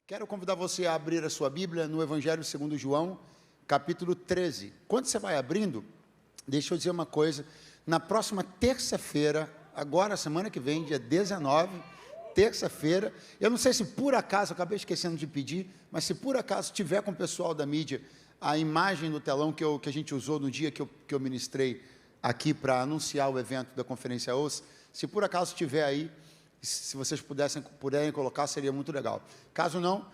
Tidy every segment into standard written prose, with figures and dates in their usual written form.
Quero convidar você a abrir a sua Bíblia no Evangelho segundo João, capítulo 13. Quando você vai abrindo, deixa eu dizer uma coisa, na próxima terça-feira, agora, semana que vem, dia 19, terça-feira, eu não sei se por acaso, acabei esquecendo de pedir, mas se por acaso tiver com o pessoal da mídia a imagem no telão que a gente usou no dia que eu ministrei aqui para anunciar o evento da Conferência Ouça, se por acaso tiver aí, se vocês puderem colocar, seria muito legal. Caso não,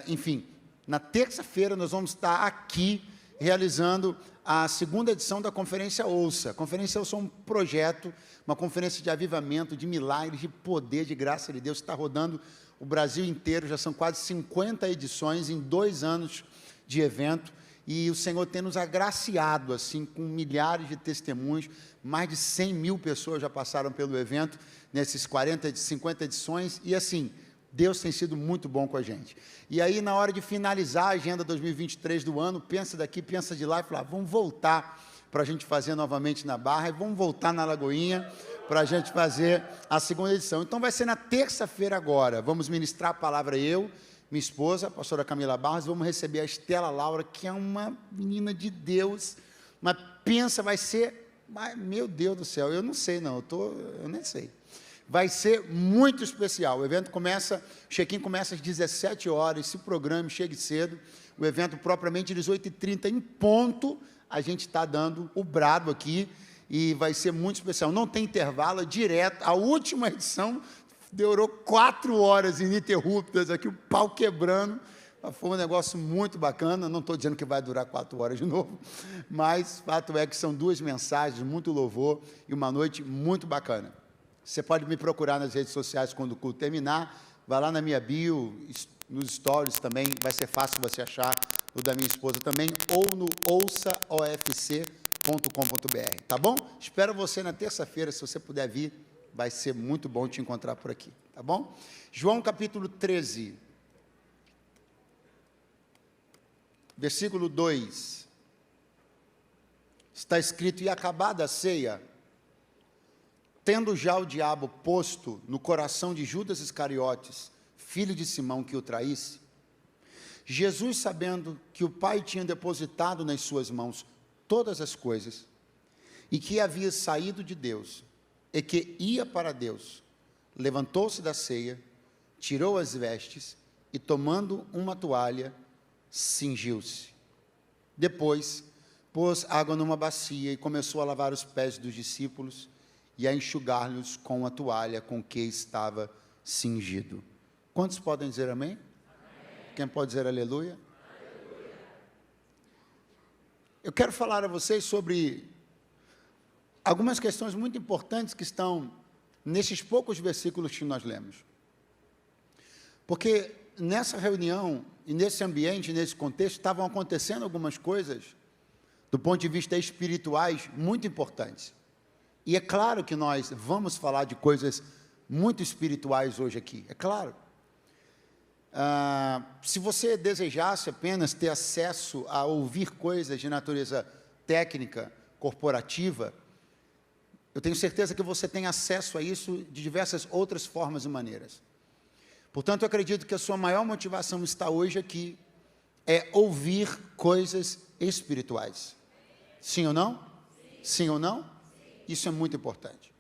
enfim, na terça-feira nós vamos estar aqui realizando a segunda edição da Conferência Ouça. A Conferência Ouça é um projeto, uma conferência de avivamento, de milagres, de poder, de graça de Deus, que está rodando o Brasil inteiro, já são quase 50 edições em 2 anos de evento, e o Senhor tem nos agraciado, assim, com milhares de testemunhos, mais de 100 mil pessoas já passaram pelo evento, nesses 50 edições, e assim, Deus tem sido muito bom com a gente. E aí, na hora de finalizar a agenda 2023 do ano, pensa daqui, pensa de lá, e fala, vamos voltar para a gente fazer novamente na Barra, e vamos voltar na Lagoinha, para a gente fazer a segunda edição. Então, vai ser na terça-feira agora, vamos ministrar a palavra minha esposa, a pastora Camila Barros, vamos receber a Estela Laura, que é uma menina de Deus, mas pensa, vai ser, meu Deus do céu, eu não sei não, eu nem sei. Vai ser muito especial, o evento começa, o check-in começa às 17 horas, se programe, chegue cedo, o evento propriamente às 18h30 em ponto, a gente está dando o brado aqui, e vai ser muito especial, não tem intervalo, é direto, a última edição durou 4 horas ininterruptas aqui, o pau quebrando, foi um negócio muito bacana, não estou dizendo que vai durar 4 horas de novo, mas fato é que são 2 mensagens, muito louvor, e uma noite muito bacana. Você pode me procurar nas redes sociais quando o culto terminar, vai lá na minha bio, nos stories também, vai ser fácil você achar o da minha esposa também, ou no ouçaofc.com.br, tá bom? Espero você na terça-feira, se você puder vir, vai ser muito bom te encontrar por aqui, tá bom? João capítulo 13, versículo 2, está escrito, e acabada a ceia, tendo já o diabo posto no coração de Judas Iscariotes, filho de Simão, que o traísse, Jesus, sabendo que o Pai tinha depositado nas suas mãos todas as coisas, e que havia saído de Deus, e que ia para Deus, levantou-se da ceia, tirou as vestes, e tomando uma toalha, cingiu-se. Depois, pôs água numa bacia, e começou a lavar os pés dos discípulos, e a enxugar-lhes com a toalha com que estava cingido. Quantos podem dizer amém? Amém. Quem pode dizer aleluia? Aleluia. Eu quero falar a vocês sobre algumas questões muito importantes que estão nesses poucos versículos que nós lemos. Porque nessa reunião, e nesse ambiente, nesse contexto, estavam acontecendo algumas coisas, do ponto de vista espirituais, muito importantes. E é claro que nós vamos falar de coisas muito espirituais hoje aqui, é claro. Se você desejasse apenas ter acesso a ouvir coisas de natureza técnica, corporativa, eu tenho certeza que você tem acesso a isso de diversas outras formas e maneiras. Portanto, eu acredito que a sua maior motivação está hoje aqui, é ouvir coisas espirituais. Sim ou não? Sim ou não? Isso é muito importante.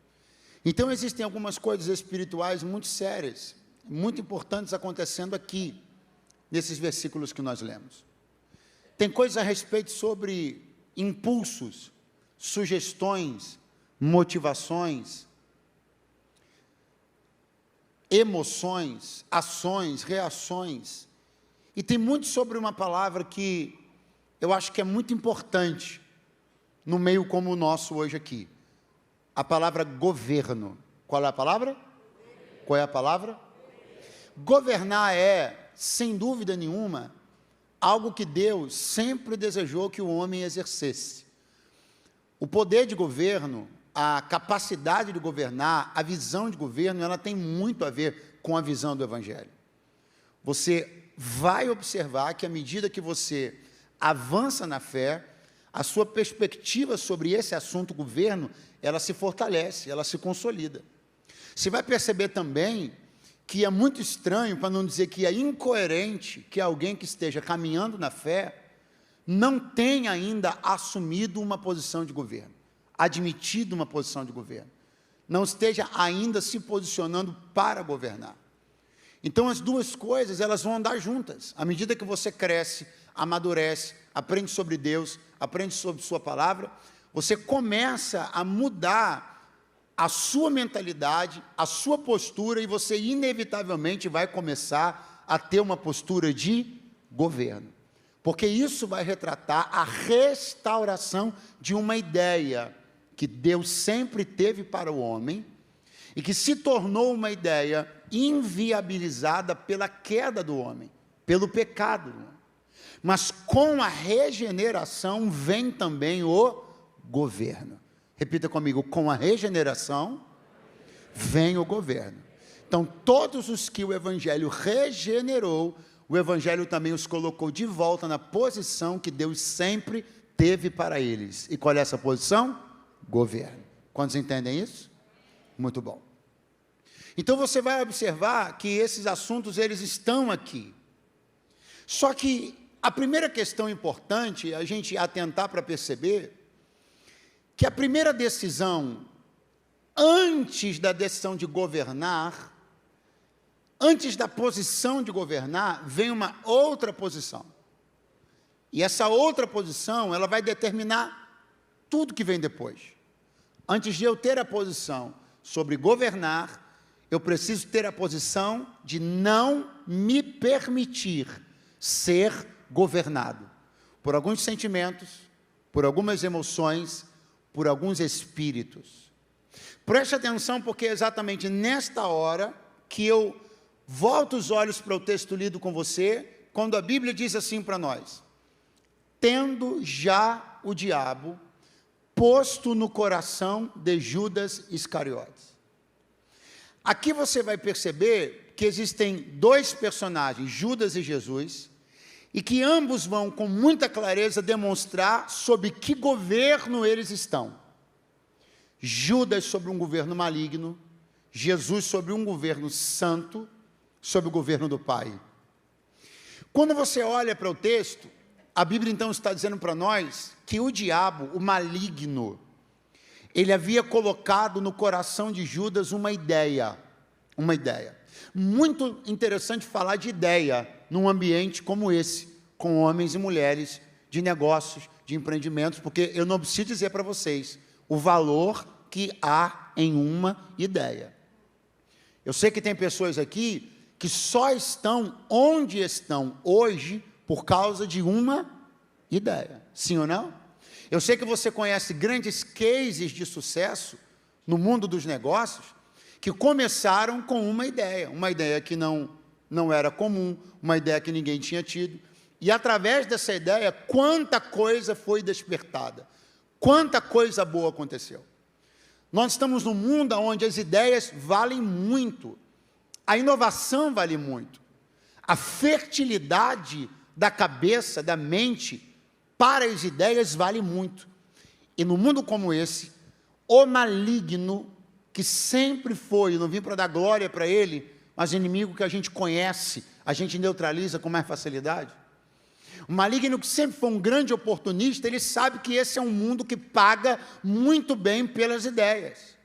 Então, existem algumas coisas espirituais muito sérias, muito importantes acontecendo aqui, nesses versículos que nós lemos. Tem coisas a respeito sobre impulsos, sugestões, motivações, emoções, ações, reações, e tem muito sobre uma palavra que eu acho que é muito importante no meio como o nosso hoje aqui, a palavra governo. Qual é a palavra? Qual é a palavra? Governar é, sem dúvida nenhuma, algo que Deus sempre desejou que o homem exercesse. O poder de governo, a capacidade de governar, a visão de governo, ela tem muito a ver com a visão do Evangelho. Você vai observar que à medida que você avança na fé, a sua perspectiva sobre esse assunto governo, ela se fortalece, ela se consolida. Você vai perceber também que é muito estranho, para não dizer que é incoerente, que alguém que esteja caminhando na fé não tenha ainda assumido uma posição de governo, admitido uma posição de governo, não esteja ainda se posicionando para governar. Então, as duas coisas, elas vão andar juntas. À medida que você cresce, amadurece, aprende sobre Deus, aprende sobre sua palavra, você começa a mudar a sua mentalidade, a sua postura, e você inevitavelmente vai começar a ter uma postura de governo. Porque isso vai retratar a restauração de uma ideia que Deus sempre teve para o homem e que se tornou uma ideia inviabilizada pela queda do homem, pelo pecado do homem. Mas com a regeneração vem também o governo. Repita comigo, com a regeneração vem o governo. Então, todos os que o Evangelho regenerou, o Evangelho também os colocou de volta na posição que Deus sempre teve para eles. E qual é essa posição? Governo. Quantos entendem isso? Muito bom. Então, você vai observar que esses assuntos, eles estão aqui. Só que a primeira questão importante, a gente atentar para perceber, que a primeira decisão, antes da decisão de governar, antes da posição de governar, vem uma outra posição. E essa outra posição, ela vai determinar tudo que vem depois. Antes de eu ter a posição sobre governar, eu preciso ter a posição de não me permitir ser governado por alguns sentimentos, por algumas emoções, por alguns espíritos. Preste atenção, porque é exatamente nesta hora que eu volto os olhos para o texto lido com você, quando a Bíblia diz assim para nós: tendo já o diabo posto no coração de Judas Iscariotes. Aqui você vai perceber que existem dois personagens, Judas e Jesus, e que ambos vão com muita clareza demonstrar sob que governo eles estão. Judas sobre um governo maligno, Jesus sobre um governo santo, sob o governo do Pai. Quando você olha para o texto, a Bíblia então está dizendo para nós que o diabo, o maligno, ele havia colocado no coração de Judas uma ideia. Muito interessante falar de ideia num ambiente como esse, com homens e mulheres de negócios, de empreendimentos, porque eu não preciso dizer para vocês o valor que há em uma ideia. Eu sei que tem pessoas aqui que só estão onde estão hoje por causa de uma ideia. Sim ou não? Eu sei que você conhece grandes cases de sucesso no mundo dos negócios que começaram com uma ideia que não era comum, uma ideia que ninguém tinha tido. E através dessa ideia, quanta coisa foi despertada, quanta coisa boa aconteceu. Nós estamos num mundo onde as ideias valem muito, a inovação vale muito, a fertilidade da cabeça, da mente, para as ideias vale muito. E num mundo como esse, o maligno, que sempre foi, eu não vim para dar glória para ele, mas inimigo que a gente conhece, a gente neutraliza com mais facilidade. O maligno, que sempre foi um grande oportunista, ele sabe que esse é um mundo que paga muito bem pelas ideias.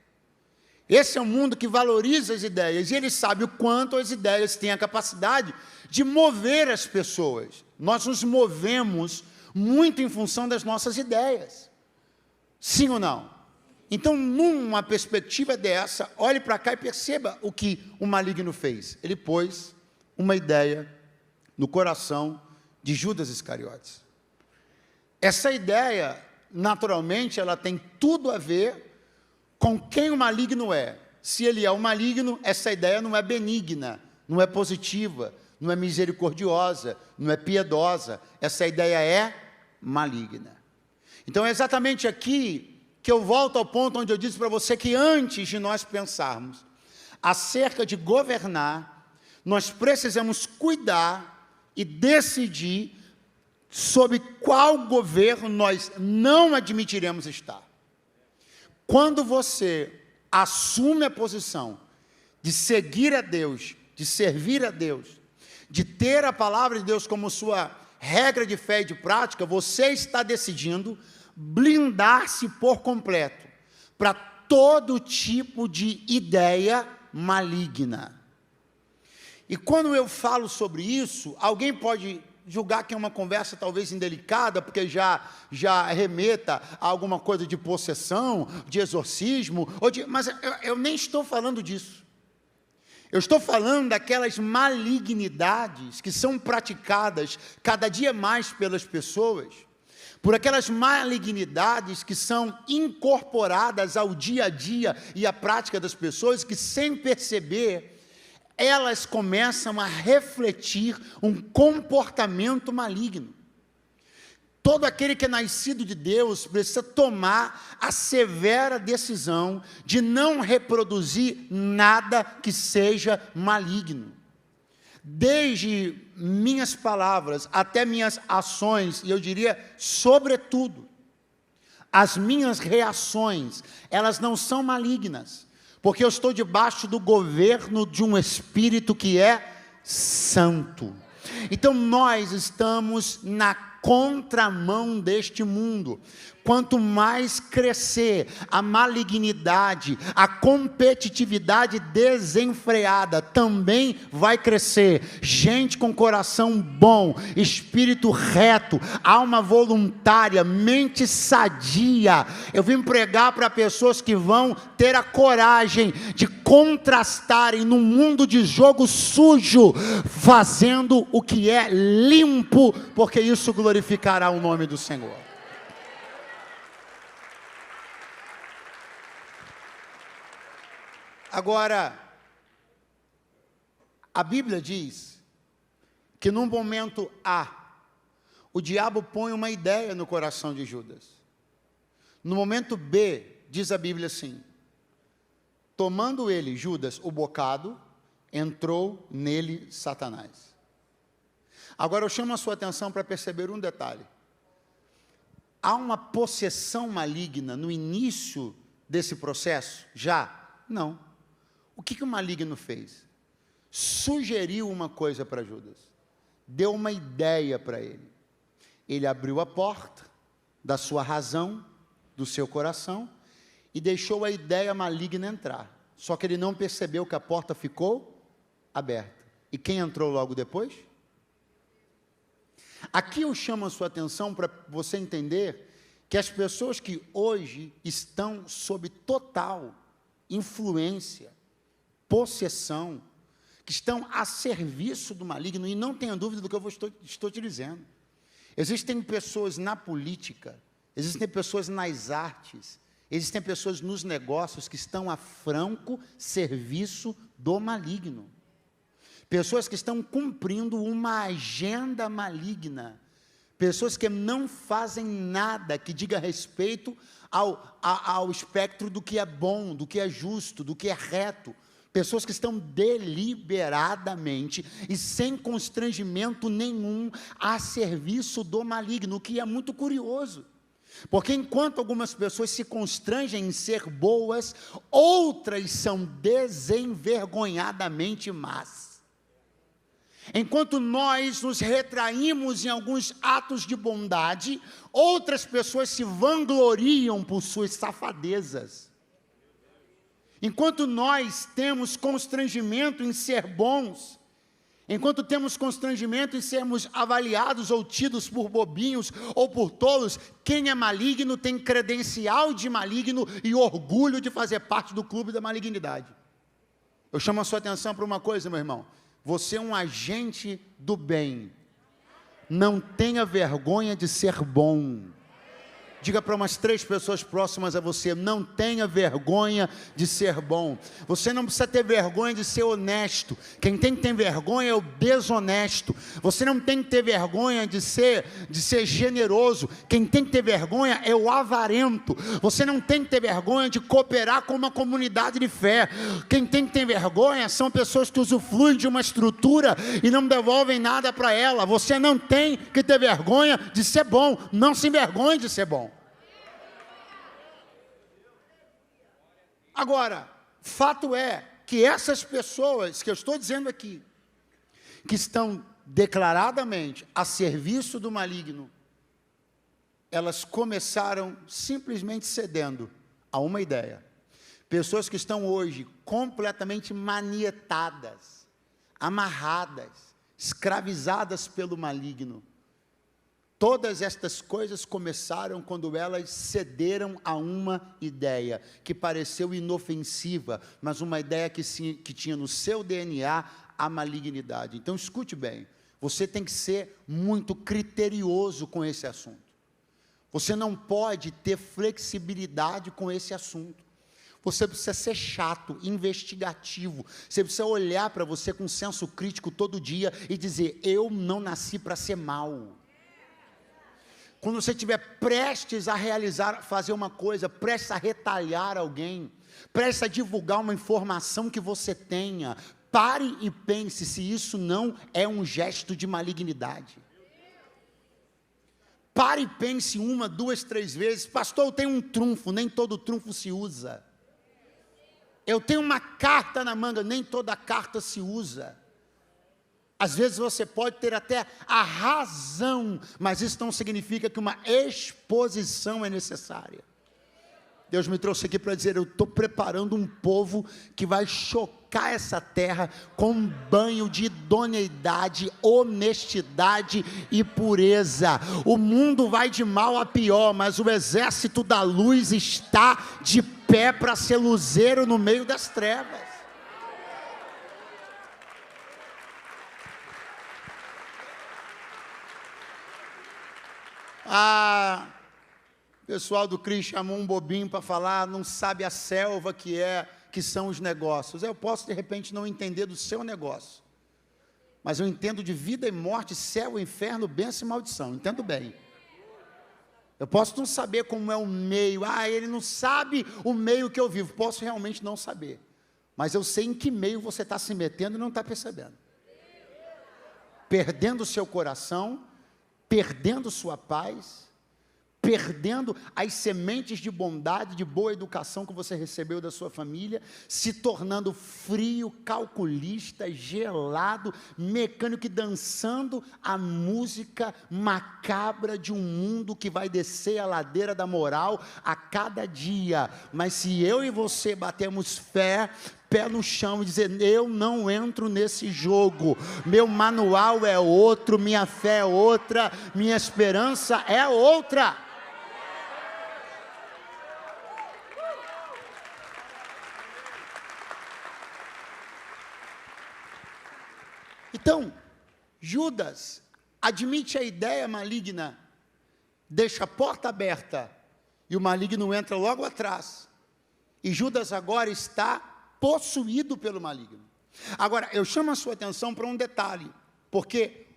Esse é um mundo que valoriza as ideias, e ele sabe o quanto as ideias têm a capacidade de mover as pessoas. Nós nos movemos muito em função das nossas ideias. Sim ou não? Então, numa perspectiva dessa, olhe para cá e perceba o que o maligno fez. Ele pôs uma ideia no coração de Judas Iscariotes. Essa ideia, naturalmente, ela tem tudo a ver com quem o maligno é. Se ele é o maligno, essa ideia não é benigna, não é positiva, não é misericordiosa, não é piedosa. Essa ideia é maligna. Então, é exatamente aqui que eu volto ao ponto onde eu disse para você que antes de nós pensarmos acerca de governar, nós precisamos cuidar e decidir sobre qual governo nós não admitiremos estar. Quando você assume a posição de seguir a Deus, de servir a Deus, de ter a palavra de Deus como sua regra de fé e de prática, você está decidindo blindar-se por completo para todo tipo de ideia maligna. E quando eu falo sobre isso, alguém pode julgar que é uma conversa talvez indelicada, porque já remeta a alguma coisa de possessão, de exorcismo, mas eu nem estou falando disso. Eu estou falando daquelas malignidades que são praticadas cada dia mais pelas pessoas, por aquelas malignidades que são incorporadas ao dia a dia e à prática das pessoas, que sem perceber, elas começam a refletir um comportamento maligno. Todo aquele que é nascido de Deus precisa tomar a severa decisão de não reproduzir nada que seja maligno. Desde minhas palavras até minhas ações, e eu diria, sobretudo, as minhas reações, elas não são malignas, porque eu estou debaixo do governo de um Espírito que é santo. Então nós estamos na contramão deste mundo. Quanto mais crescer a malignidade, a competitividade desenfreada, também vai crescer gente com coração bom, espírito reto, alma voluntária, mente sadia. Eu vim pregar para pessoas que vão ter a coragem de contrastarem num mundo de jogo sujo, fazendo o que é limpo, porque isso glorificará o nome do Senhor. Agora, a Bíblia diz que num momento A, o diabo põe uma ideia no coração de Judas. No momento B, diz a Bíblia assim: tomando ele, Judas, o bocado, entrou nele Satanás. Agora eu chamo a sua atenção para perceber um detalhe. Há uma possessão maligna no início desse processo? Já? Não. O que o maligno fez? Sugeriu uma coisa para Judas. Deu uma ideia para ele. Ele abriu a porta da sua razão, do seu coração, e deixou a ideia maligna entrar. Só que ele não percebeu que a porta ficou aberta. E quem entrou logo depois? Aqui eu chamo a sua atenção para você entender que as pessoas que hoje estão sob total influência, possessão, que estão a serviço do maligno, e não tenha dúvida do que eu estou te dizendo. Existem pessoas na política, existem pessoas nas artes, existem pessoas nos negócios que estão a franco serviço do maligno. Pessoas que estão cumprindo uma agenda maligna. Pessoas que não fazem nada que diga respeito ao espectro do que é bom, do que é justo, do que é reto. Pessoas que estão deliberadamente e sem constrangimento nenhum a serviço do maligno, o que é muito curioso. Porque enquanto algumas pessoas se constrangem em ser boas, outras são desenvergonhadamente más. Enquanto nós nos retraímos em alguns atos de bondade, outras pessoas se vangloriam por suas safadezas. Enquanto nós temos constrangimento em ser bons, enquanto temos constrangimento em sermos avaliados ou tidos por bobinhos ou por tolos, quem é maligno tem credencial de maligno e orgulho de fazer parte do clube da malignidade. Eu chamo a sua atenção para uma coisa, meu irmão. Você é um agente do bem. Não tenha vergonha de ser bom. Diga para umas 3 pessoas próximas a você: não tenha vergonha de ser bom. Você não precisa ter vergonha de ser honesto. Quem tem que ter vergonha é o desonesto. Você não tem que ter vergonha de ser generoso. Quem tem que ter vergonha é o avarento. Você não tem que ter vergonha de cooperar com uma comunidade de fé. Quem tem que ter vergonha são pessoas que usufruem de uma estrutura e não devolvem nada para ela. Você não tem que ter vergonha de ser bom. Não se envergonhe de ser bom. Agora, fato é que essas pessoas que eu estou dizendo aqui, que estão declaradamente a serviço do maligno, elas começaram simplesmente cedendo a uma ideia. Pessoas que estão hoje completamente manietadas, amarradas, escravizadas pelo maligno. Todas estas coisas começaram quando elas cederam a uma ideia que pareceu inofensiva, mas uma ideia que tinha no seu DNA a malignidade. Então, escute bem, você tem que ser muito criterioso com esse assunto. Você não pode ter flexibilidade com esse assunto. Você precisa ser chato, investigativo. Você precisa olhar para você com senso crítico todo dia e dizer, eu não nasci para ser mal. Quando você estiver prestes a realizar, fazer uma coisa, prestes a retalhar alguém, prestes a divulgar uma informação que você tenha, pare e pense se isso não é um gesto de malignidade. Pare e pense 1, 2, 3 vezes, pastor, eu tenho um trunfo, nem todo trunfo se usa. Eu tenho uma carta na manga, nem toda carta se usa. Às vezes você pode ter até a razão, mas isso não significa que uma exposição é necessária. Deus me trouxe aqui para dizer, eu estou preparando um povo que vai chocar essa terra com um banho de idoneidade, honestidade e pureza. O mundo vai de mal a pior, mas o exército da luz está de pé para ser luzeiro no meio das trevas. O pessoal do CRI chamou um bobinho para falar, não sabe a selva que são os negócios. Eu posso, de repente, não entender do seu negócio, mas eu entendo de vida e morte, céu, inferno, bênção e maldição, entendo bem. Eu posso não saber como é o meio, ele não sabe o meio que eu vivo, posso realmente não saber, mas eu sei em que meio você está se metendo e não está percebendo. Perdendo o seu coração, perdendo sua paz, perdendo as sementes de bondade, de boa educação que você recebeu da sua família, se tornando frio, calculista, gelado, mecânico e dançando a música macabra de um mundo que vai descer a ladeira da moral a cada dia. Mas se eu e você batemos fé, pé no chão e dizer, eu não entro nesse jogo, meu manual é outro, minha fé é outra, minha esperança é outra. Então, Judas admite a ideia maligna, deixa a porta aberta, e o maligno entra logo atrás, e Judas agora está possuído pelo maligno. Agora, eu chamo a sua atenção para um detalhe, porque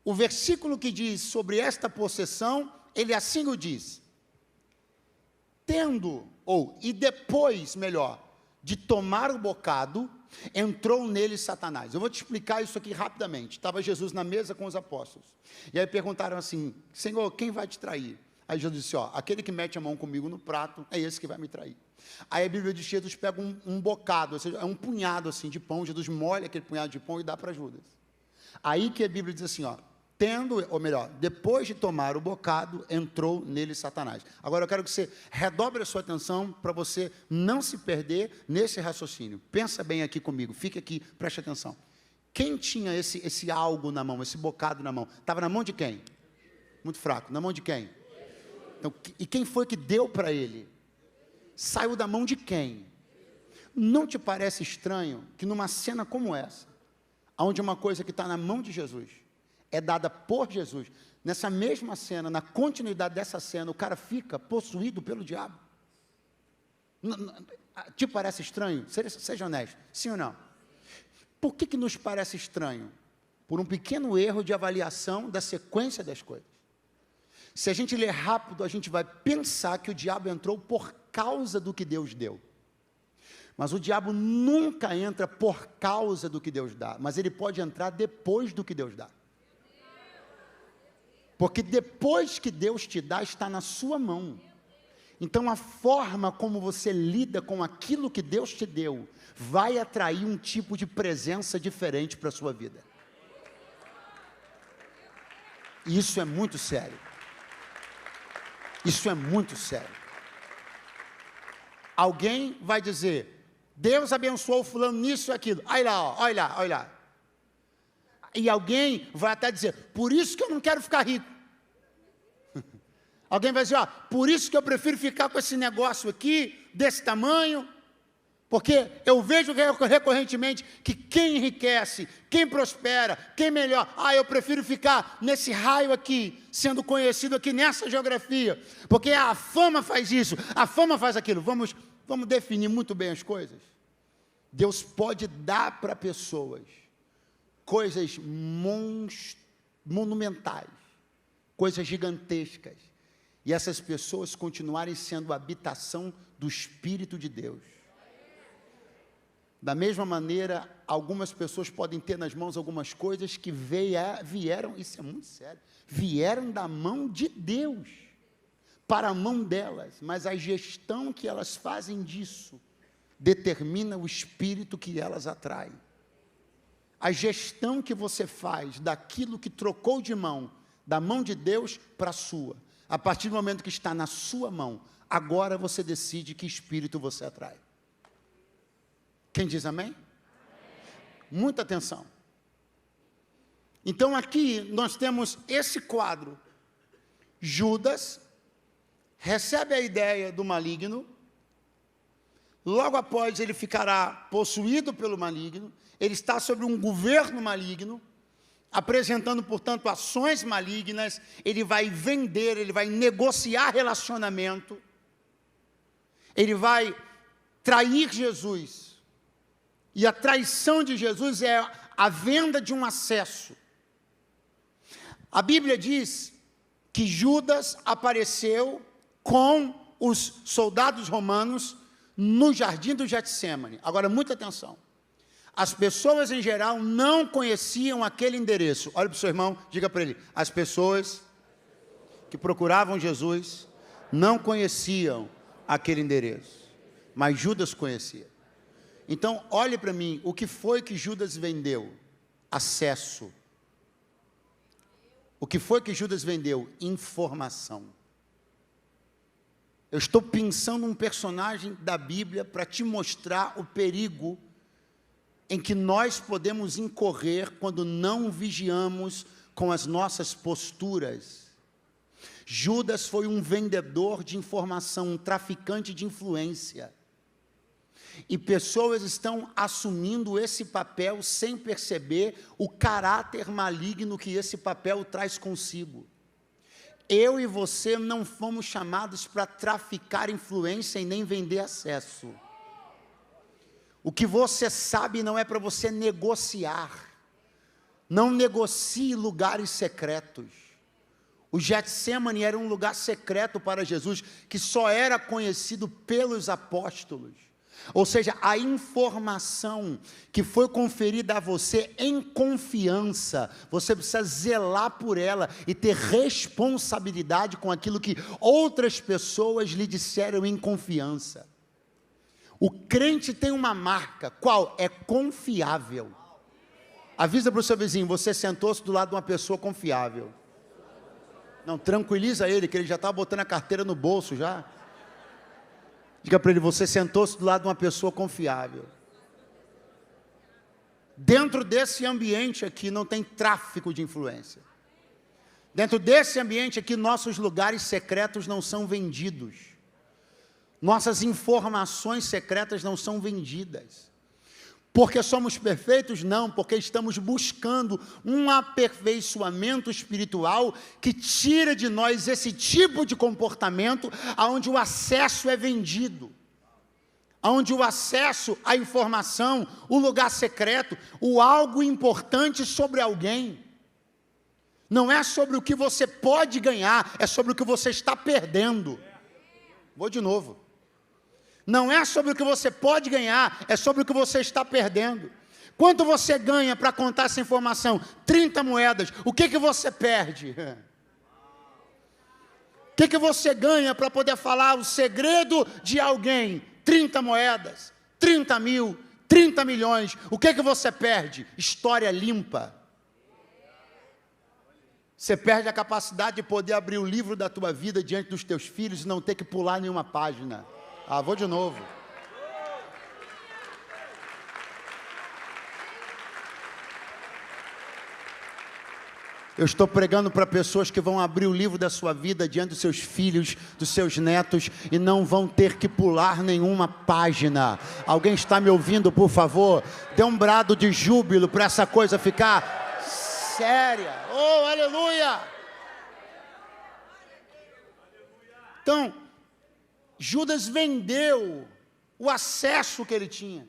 o versículo que diz sobre esta possessão, ele assim o diz, e depois, melhor, de tomar o bocado, entrou nele Satanás. Eu vou te explicar isso aqui rapidamente. Estava Jesus na mesa com os apóstolos, e aí perguntaram assim, Senhor, quem vai te trair? Aí Jesus disse, aquele que mete a mão comigo no prato, é esse que vai me trair. Aí a Bíblia diz que Jesus pega um bocado, ou seja, é um punhado assim de pão, Jesus molha aquele punhado de pão e dá para Judas. Aí que a Bíblia diz assim, depois de tomar o bocado, entrou nele Satanás. Agora eu quero que você redobre a sua atenção para você não se perder nesse raciocínio. Pensa bem aqui comigo, fique aqui, preste atenção. Quem tinha esse algo na mão, esse bocado na mão? Estava na mão de quem? Muito fraco, na mão de quem? Então, e quem foi que deu para ele? Saiu da mão de quem? Não te parece estranho que numa cena como essa, onde uma coisa que está na mão de Jesus, é dada por Jesus, nessa mesma cena, na continuidade dessa cena, o cara fica possuído pelo diabo? Te parece estranho? Seja honesto, sim ou não? Por que nos parece estranho? Por um pequeno erro de avaliação da sequência das coisas. Se a gente ler rápido, a gente vai pensar que o diabo entrou por causa do que Deus deu. Mas o diabo nunca entra por causa do que Deus dá, mas ele pode entrar depois do que Deus dá. Porque depois que Deus te dá, está na sua mão. Então, a forma como você lida com aquilo que Deus te deu vai atrair um tipo de presença diferente para a sua vida. E isso é muito sério. Isso é muito sério. Alguém vai dizer, Deus abençoou fulano nisso e aquilo. Olha lá, ó, olha lá, olha lá. E alguém vai até dizer, por isso que eu não quero ficar rico. Alguém vai dizer, ó, por isso que eu prefiro ficar com esse negócio aqui, desse tamanho, porque eu vejo recorrentemente que quem enriquece, quem prospera, quem melhora, eu prefiro ficar nesse raio aqui, sendo conhecido aqui nessa geografia, porque a fama faz isso, a fama faz aquilo. Vamos definir muito bem as coisas. Deus pode dar para pessoas coisas monumentais, coisas gigantescas, e essas pessoas continuarem sendo a habitação do Espírito de Deus. Da mesma maneira, algumas pessoas podem ter nas mãos algumas coisas que vieram, isso é muito sério, vieram da mão de Deus, para a mão delas, mas a gestão que elas fazem disso, determina o espírito que elas atraem. A gestão que você faz daquilo que trocou de mão, da mão de Deus para a sua, a partir do momento que está na sua mão, agora você decide que espírito você atrai. Quem diz amém? Muita atenção. Então aqui nós temos esse quadro. Judas recebe a ideia do maligno, logo após ele ficará possuído pelo maligno, ele está sobre um governo maligno, apresentando, portanto, ações malignas, ele vai vender, ele vai negociar relacionamento, ele vai trair Jesus, e a traição de Jesus é a venda de um acesso. A Bíblia diz que Judas apareceu com os soldados romanos no jardim do Getsêmani. Agora, muita atenção. As pessoas em geral não conheciam aquele endereço. Olha para o seu irmão, diga para ele. As pessoas que procuravam Jesus não conheciam aquele endereço, mas Judas conhecia. Então, olhe para mim, o que foi que Judas vendeu? Acesso. O que foi que Judas vendeu? Informação. Eu estou pensando um personagem da Bíblia para te mostrar o perigo em que nós podemos incorrer quando não vigiamos com as nossas posturas. Judas foi um vendedor de informação, um traficante de influência. E pessoas estão assumindo esse papel sem perceber o caráter maligno que esse papel traz consigo. Eu e você não fomos chamados para traficar influência e nem vender acesso. O que você sabe não é para você negociar. Não negocie lugares secretos. O Getsêmani era um lugar secreto para Jesus, que só era conhecido pelos apóstolos. Ou seja, a informação que foi conferida a você em confiança, você precisa zelar por ela e ter responsabilidade com aquilo que outras pessoas lhe disseram em confiança. O crente tem uma marca, qual? É confiável. Avisa para o seu vizinho, você sentou-se do lado de uma pessoa confiável. Não, tranquiliza ele, que ele já está botando a carteira no bolso já. Diga para ele, você sentou-se do lado de uma pessoa confiável. Dentro desse ambiente aqui não tem tráfico de influência. Dentro desse ambiente aqui, nossos lugares secretos não são vendidos. Nossas informações secretas não são vendidas. Porque somos perfeitos? Não, porque estamos buscando um aperfeiçoamento espiritual que tira de nós esse tipo de comportamento onde o acesso é vendido. Onde o acesso à informação, o lugar secreto, o algo importante sobre alguém. Não é sobre o que você pode ganhar, é sobre o que você está perdendo. Vou de novo. Não é sobre o que você pode ganhar, é sobre o que você está perdendo. Quanto você ganha para contar essa informação? 30 moedas. O que você perde? que você ganha para poder falar o segredo de alguém? 30 moedas, 30 mil, 30 milhões. O que você perde? História limpa. Você perde a capacidade de poder abrir o livro da tua vida diante dos teus filhos e não ter que pular nenhuma página. Vou de novo. Eu estou pregando para pessoas que vão abrir o livro da sua vida diante dos seus filhos, dos seus netos, e não vão ter que pular nenhuma página. Alguém está me ouvindo, por favor? Dê um brado de júbilo para essa coisa ficar séria. Oh, aleluia! Então, Judas vendeu o acesso que ele tinha.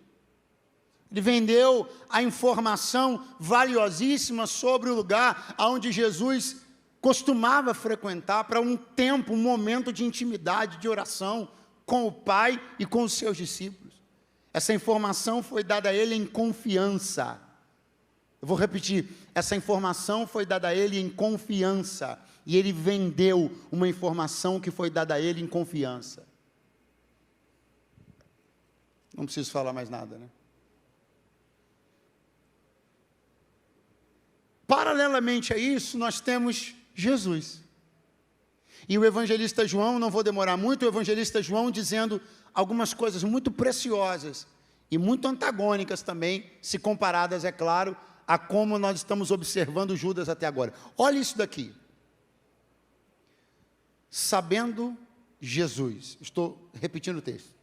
Ele vendeu a informação valiosíssima sobre o lugar onde Jesus costumava frequentar para um tempo, um momento de intimidade, de oração com o Pai e com os seus discípulos. Essa informação foi dada a ele em confiança. Eu vou repetir, essa informação foi dada a ele em confiança. E ele vendeu uma informação que foi dada a ele em confiança. Não preciso falar mais nada, né? Paralelamente a isso, nós temos Jesus. E o evangelista João, não vou demorar muito, o evangelista João dizendo algumas coisas muito preciosas e muito antagônicas também, se comparadas, é claro, a como nós estamos observando Judas até agora. Olha isso daqui. Sabendo Jesus, estou repetindo o texto,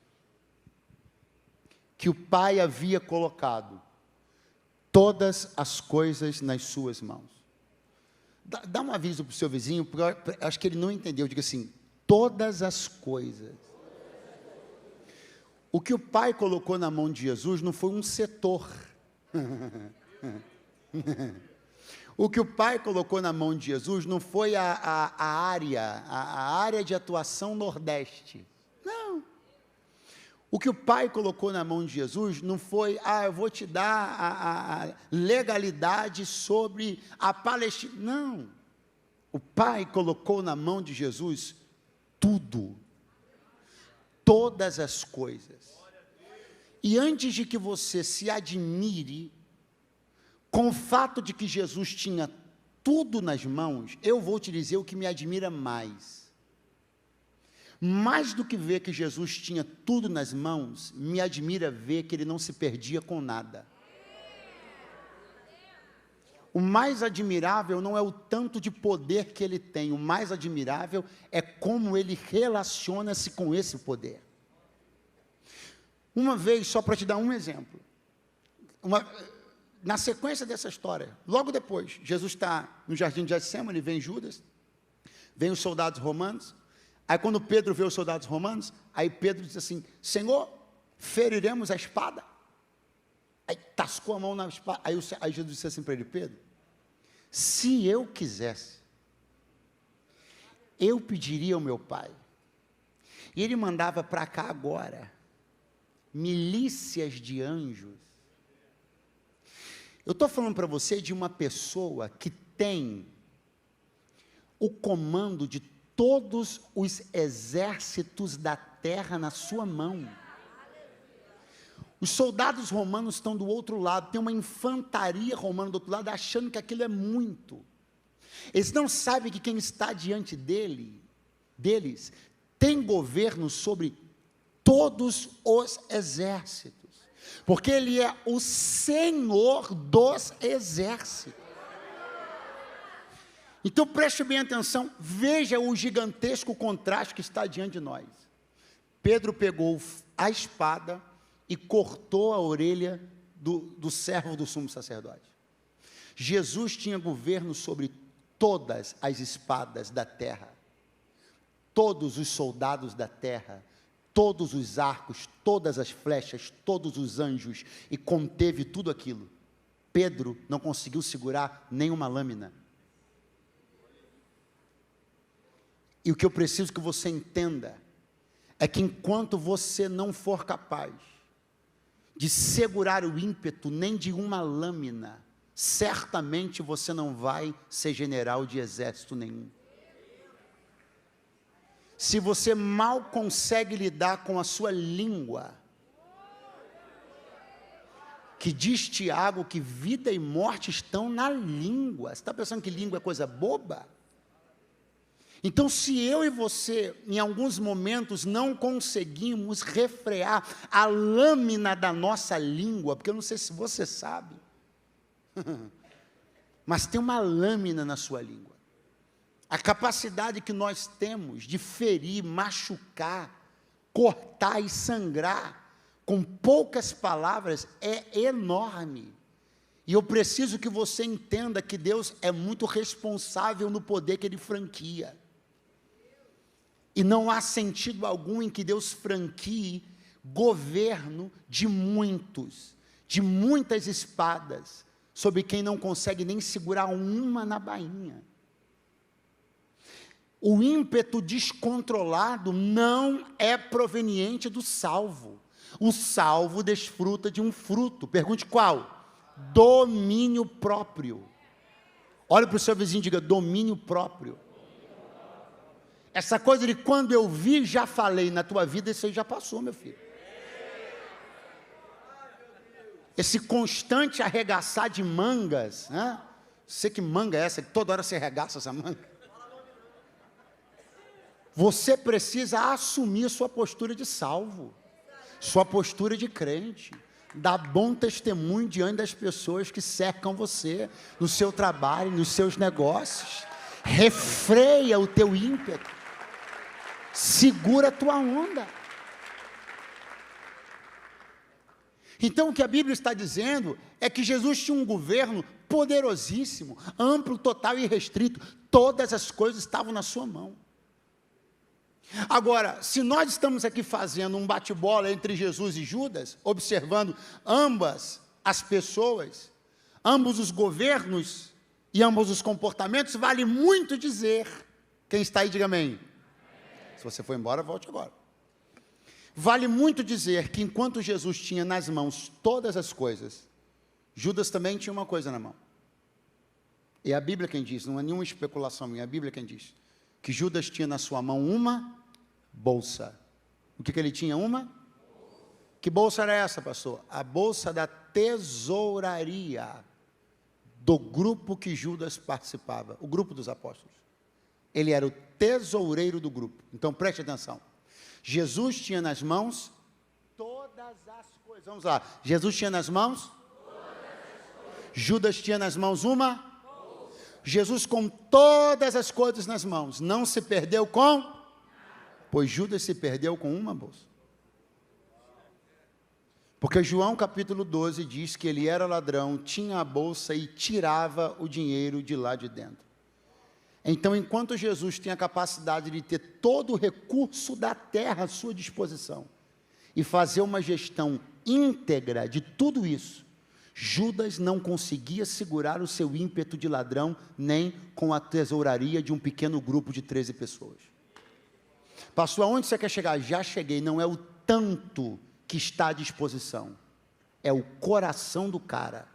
que o Pai havia colocado todas as coisas nas suas mãos. Dá um aviso para o seu vizinho, porque eu acho que ele não entendeu. Diga assim, todas as coisas. O que o Pai colocou na mão de Jesus não foi um setor. O que o Pai colocou na mão de Jesus não foi a área de atuação Nordeste. Não. O que o Pai colocou na mão de Jesus não foi, eu vou te dar a legalidade sobre a Palestina. Não. O Pai colocou na mão de Jesus tudo. Todas as coisas. E antes de que você se admire com o fato de que Jesus tinha tudo nas mãos, eu vou te dizer o que me admira mais. Mais do que ver que Jesus tinha tudo nas mãos, me admira ver que ele não se perdia com nada. O mais admirável não é o tanto de poder que ele tem, o mais admirável é como ele relaciona-se com esse poder. Uma vez, só para te dar um exemplo, na sequência dessa história, logo depois, Jesus está no jardim de Getsêmani, vem Judas, vem os soldados romanos. Aí quando Pedro vê os soldados romanos, aí Pedro diz assim, Senhor, feriremos a espada? Aí tascou a mão na espada, aí Jesus disse assim para ele, Pedro, se eu quisesse, eu pediria ao meu Pai, e ele mandava para cá agora, milícias de anjos. Eu estou falando para você de uma pessoa que tem o comando de todos os exércitos da terra na sua mão. Os soldados romanos estão do outro lado, tem uma infantaria romana do outro lado, achando que aquilo é muito. Eles não sabem que quem está diante deles, tem governo sobre todos os exércitos, porque ele é o Senhor dos exércitos. Então preste bem atenção, veja o gigantesco contraste que está diante de nós. Pedro pegou a espada e cortou a orelha do servo do sumo sacerdote. Jesus tinha governo sobre todas as espadas da terra, todos os soldados da terra, todos os arcos, todas as flechas, todos os anjos, e conteve tudo aquilo. Pedro não conseguiu segurar nenhuma lâmina. E o que eu preciso que você entenda é que enquanto você não for capaz de segurar o ímpeto nem de uma lâmina, certamente você não vai ser general de exército nenhum. se você mal consegue lidar com a sua língua, que diz Tiago que vida e morte estão na língua. Você está pensando que língua é coisa boba? Então, se eu e você, em alguns momentos, não conseguimos refrear a lâmina da nossa língua, porque eu não sei se você sabe, mas tem uma lâmina na sua língua. A capacidade que nós temos de ferir, machucar, cortar e sangrar, com poucas palavras, é enorme. E eu preciso que você entenda que Deus é muito responsável no poder que Ele franqueia. E não há sentido algum em que Deus franquie governo de muitos, de muitas espadas, sobre quem não consegue nem segurar uma na bainha. O ímpeto descontrolado não é proveniente do salvo. O salvo desfruta de um fruto. Pergunte qual? Domínio próprio. Olha para o seu vizinho e diga: domínio próprio. Essa coisa de quando eu vi, já falei, na tua vida, isso aí já passou, meu filho. Esse constante arregaçar de mangas, né? Sei que manga é essa, que toda hora você arregaça essa manga. Você precisa assumir sua postura de salvo, sua postura de crente, dar bom testemunho diante das pessoas que cercam você, no seu trabalho, nos seus negócios. Refreia o teu ímpeto. Segura a tua onda. Então, o que a Bíblia está dizendo é que Jesus tinha um governo poderosíssimo, amplo, total e restrito. Todas as coisas estavam na sua mão. Agora, se nós estamos aqui fazendo um bate-bola entre Jesus e Judas, observando ambas as pessoas, ambos os governos e ambos os comportamentos, vale muito dizer, quem está aí, diga amém. Se você for embora, volte agora. Vale muito dizer que enquanto Jesus tinha nas mãos todas as coisas, Judas também tinha uma coisa na mão. É a Bíblia quem diz, não é nenhuma especulação minha, é a Bíblia quem diz, que Judas tinha na sua mão uma bolsa. O que ele tinha? Uma? Que bolsa era essa, pastor? A bolsa da tesouraria do grupo que Judas participava, o grupo dos apóstolos. Ele era o tesoureiro do grupo. Então preste atenção. Jesus tinha nas mãos todas as coisas. Vamos lá. Jesus tinha nas mãos? Judas tinha nas mãos uma? Jesus, com todas as coisas nas mãos, não se perdeu com? Pois Judas se perdeu com uma bolsa. Porque João capítulo 12 diz que ele era ladrão, tinha a bolsa e tirava o dinheiro de lá de dentro. Então, enquanto Jesus tinha a capacidade de ter todo o recurso da terra à sua disposição e fazer uma gestão íntegra de tudo isso, Judas não conseguia segurar o seu ímpeto de ladrão nem com a tesouraria de um pequeno grupo de 13 pessoas. Pastor, aonde você quer chegar? Já cheguei. Não é o tanto que está à disposição, é o coração do cara.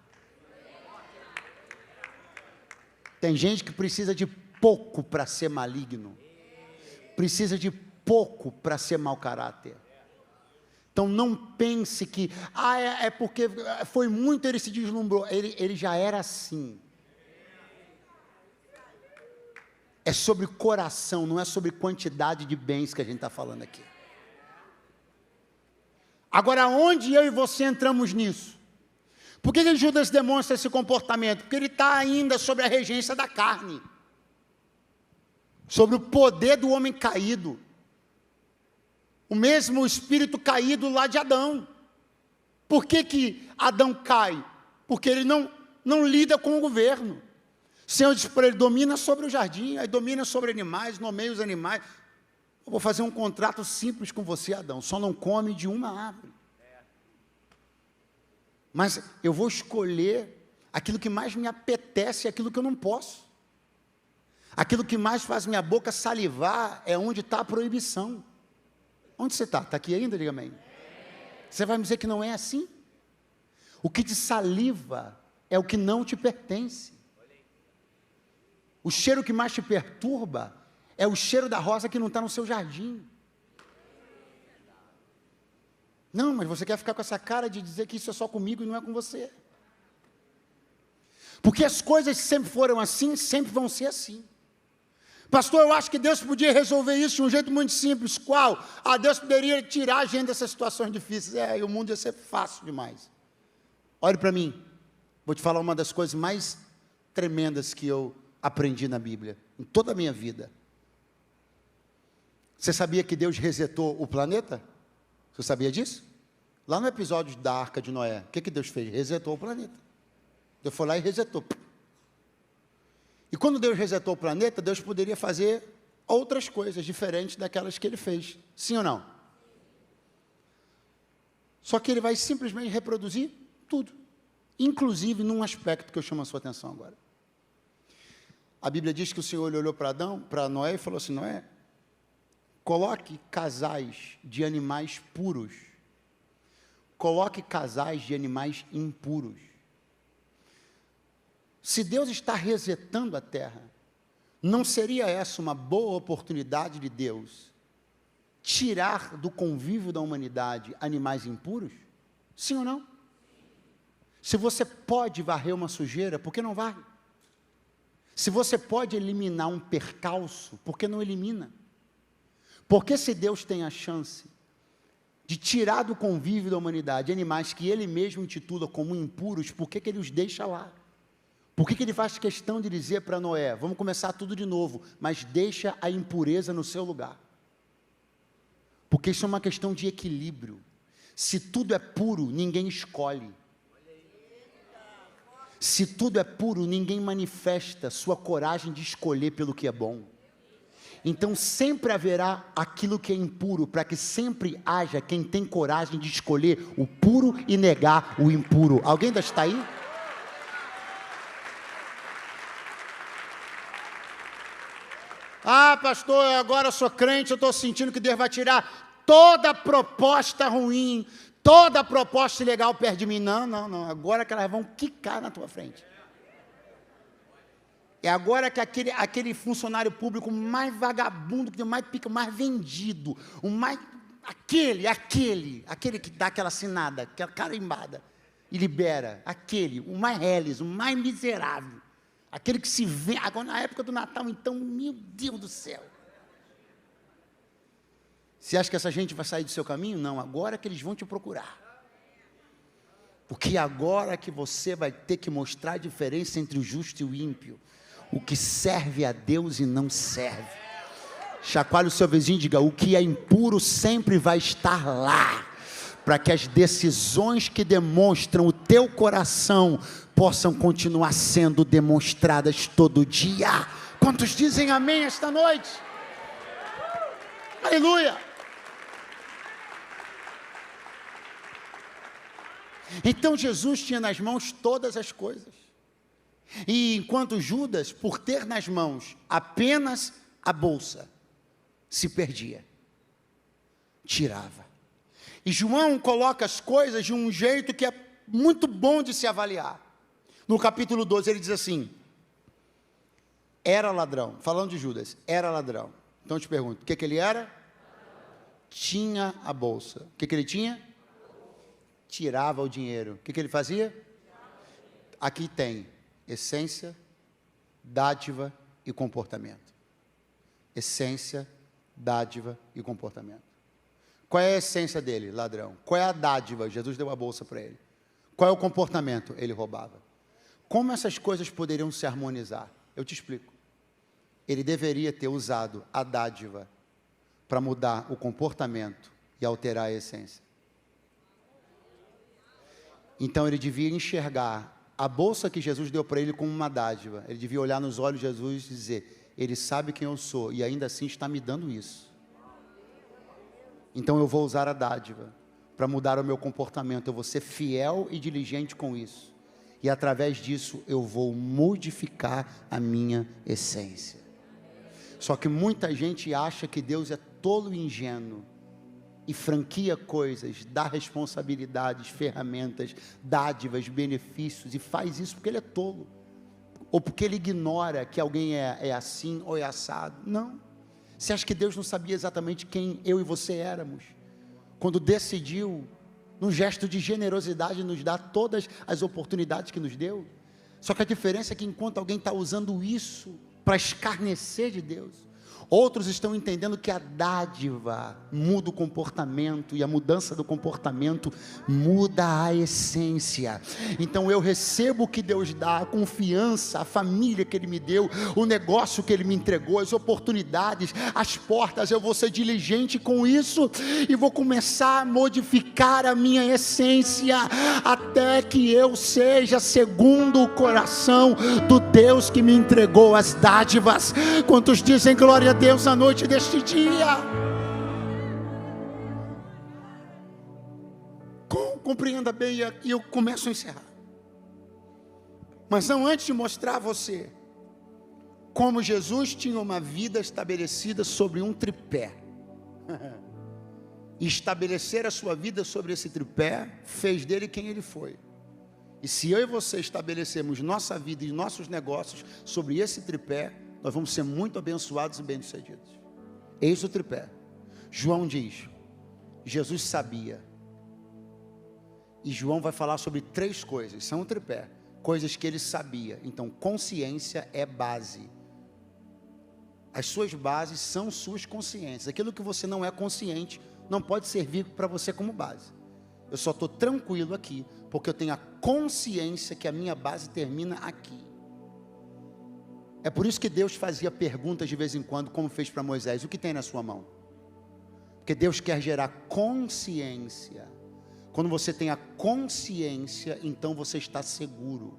Tem gente que precisa de pouco para ser maligno, precisa de pouco para ser mau caráter. Então não pense que, é porque foi muito, ele se deslumbrou, ele já era assim. É sobre coração, não é sobre quantidade de bens que a gente está falando aqui. Agora, onde eu e você entramos nisso? Por que Judas demonstra esse comportamento? Porque ele está ainda sobre a regência da carne, sobre o poder do homem caído, o mesmo espírito caído lá de Adão. Por que Adão cai? Porque ele não lida com o governo. O Senhor diz para ele: domina sobre o jardim, aí domina sobre animais, nomeia os animais. Eu vou fazer um contrato simples com você, Adão, só não come de uma árvore. Mas eu vou escolher aquilo que mais me apetece e aquilo que eu não posso. Aquilo que mais faz minha boca salivar é onde está a proibição. Onde você está? Está aqui ainda? Diga amém. Você vai me dizer que não é assim? O que te saliva é o que não te pertence. O cheiro que mais te perturba é o cheiro da rosa que não está no seu jardim. Não, mas você quer ficar com essa cara de dizer que isso é só comigo e não é com você. Porque as coisas sempre foram assim, sempre vão ser assim. Pastor, eu acho que Deus podia resolver isso de um jeito muito simples. Qual? Deus poderia tirar a gente dessas situações difíceis. E o mundo ia ser fácil demais. Olhe para mim. Vou te falar uma das coisas mais tremendas que eu aprendi na Bíblia, em toda a minha vida. Você sabia que Deus resetou o planeta? Você sabia disso? Lá no episódio da Arca de Noé, o que Deus fez? Resetou o planeta. Deus foi lá e resetou. E quando Deus resetou o planeta, Deus poderia fazer outras coisas diferentes daquelas que Ele fez. Sim ou não? Só que Ele vai simplesmente reproduzir tudo. Inclusive num aspecto que eu chamo a sua atenção agora. A Bíblia diz que o Senhor olhou para Noé e falou assim: Noé, coloque casais de animais puros. Coloque casais de animais impuros. Se Deus está resetando a terra, não seria essa uma boa oportunidade de Deus tirar do convívio da humanidade animais impuros? Sim ou não? Se você pode varrer uma sujeira, por que não varre? Se você pode eliminar um percalço, por que não elimina? Porque se Deus tem a chance de tirar do convívio da humanidade animais que Ele mesmo intitula como impuros, por que Ele os deixa lá? Por que Ele faz questão de dizer para Noé, vamos começar tudo de novo, mas deixa a impureza no seu lugar? Porque isso é uma questão de equilíbrio. Se tudo é puro, ninguém escolhe. Se tudo é puro, ninguém manifesta sua coragem de escolher pelo que é bom. Então sempre haverá aquilo que é impuro, para que sempre haja quem tem coragem de escolher o puro e negar o impuro. Alguém ainda está aí? Pastor, agora eu sou crente, eu estou sentindo que Deus vai tirar toda proposta ruim, toda proposta ilegal perto de mim. Não, agora que elas vão quicar na tua frente. É agora que aquele funcionário público mais vagabundo, que tem mais pica, mais vendido, aquele que dá aquela assinada, aquela carimbada, e libera, o mais reles, o mais miserável, aquele que se vê, agora na época do Natal, então, meu Deus do céu. Você acha que essa gente vai sair do seu caminho? Não, agora que eles vão te procurar. Porque agora que você vai ter que mostrar a diferença entre o justo e o ímpio. O que serve a Deus e não serve. Chacoalhe o seu vizinho e diga, o que é impuro sempre vai estar lá. Para que as decisões que demonstram o teu coração possam continuar sendo demonstradas todo dia. Quantos dizem amém esta noite? Aleluia! Então Jesus tinha nas mãos todas as coisas. E enquanto Judas, por ter nas mãos apenas a bolsa, se perdia, tirava. E João coloca as coisas de um jeito que é muito bom de se avaliar. No capítulo 12 ele diz assim, era ladrão, falando de Judas, era ladrão. Então eu te pergunto, o que ele era? Tinha a bolsa. O que ele tinha? Tirava o dinheiro. O que ele fazia? Aqui tem essência, dádiva e comportamento. Essência, dádiva e comportamento. Qual é a essência dele? Ladrão. Qual é a dádiva? Jesus deu a bolsa para ele. Qual é o comportamento? Ele roubava. Como essas coisas poderiam se harmonizar? Eu te explico. Ele deveria ter usado a dádiva para mudar o comportamento e alterar a essência. Então ele devia enxergar a bolsa que Jesus deu para ele como uma dádiva. Ele devia olhar nos olhos de Jesus e dizer, ele sabe quem eu sou e ainda assim está me dando isso. Então eu vou usar a dádiva para mudar o meu comportamento. Eu vou ser fiel e diligente com isso. E através disso eu vou modificar a minha essência. Só que muita gente acha que Deus é tolo e ingênuo. E franquia coisas, dá responsabilidades, ferramentas, dádivas, benefícios, e faz isso porque ele é tolo, ou porque ele ignora que alguém é assim ou é assado. Não, Você acha que Deus não sabia exatamente quem eu e você éramos? Quando decidiu, num gesto de generosidade, nos dar todas as oportunidades que nos deu? Só que a diferença é que enquanto alguém está usando isso para escarnecer de Deus, outros estão entendendo que a dádiva muda o comportamento, e a mudança do comportamento muda a essência. Então eu recebo o que Deus dá, a confiança, a família que Ele me deu, o negócio que Ele me entregou, as oportunidades, as portas. Eu vou ser diligente com isso e vou começar a modificar a minha essência, até que eu seja segundo o coração do Deus que me entregou as dádivas. Quantos dizem glória a Deus a noite deste dia? Compreenda bem, e eu começo a encerrar. Mas não antes de mostrar a você como Jesus tinha uma vida estabelecida sobre um tripé. E estabelecer a sua vida sobre esse tripé fez dele quem ele foi. E se eu e você estabelecermos nossa vida e nossos negócios sobre esse tripé, nós vamos ser muito abençoados e bem-sucedidos. Eis o tripé. João diz, Jesus sabia. E João vai falar sobre 3 coisas, são o tripé, coisas que ele sabia. Então, consciência é base. As suas bases são suas consciências. Aquilo que você não é consciente, não pode servir para você como base. Eu só estou tranquilo aqui, porque eu tenho a consciência que a minha base termina aqui. É por isso que Deus fazia perguntas de vez em quando, como fez para Moisés: o que tem na sua mão? Porque Deus quer gerar consciência. Quando você tem a consciência, então você está seguro.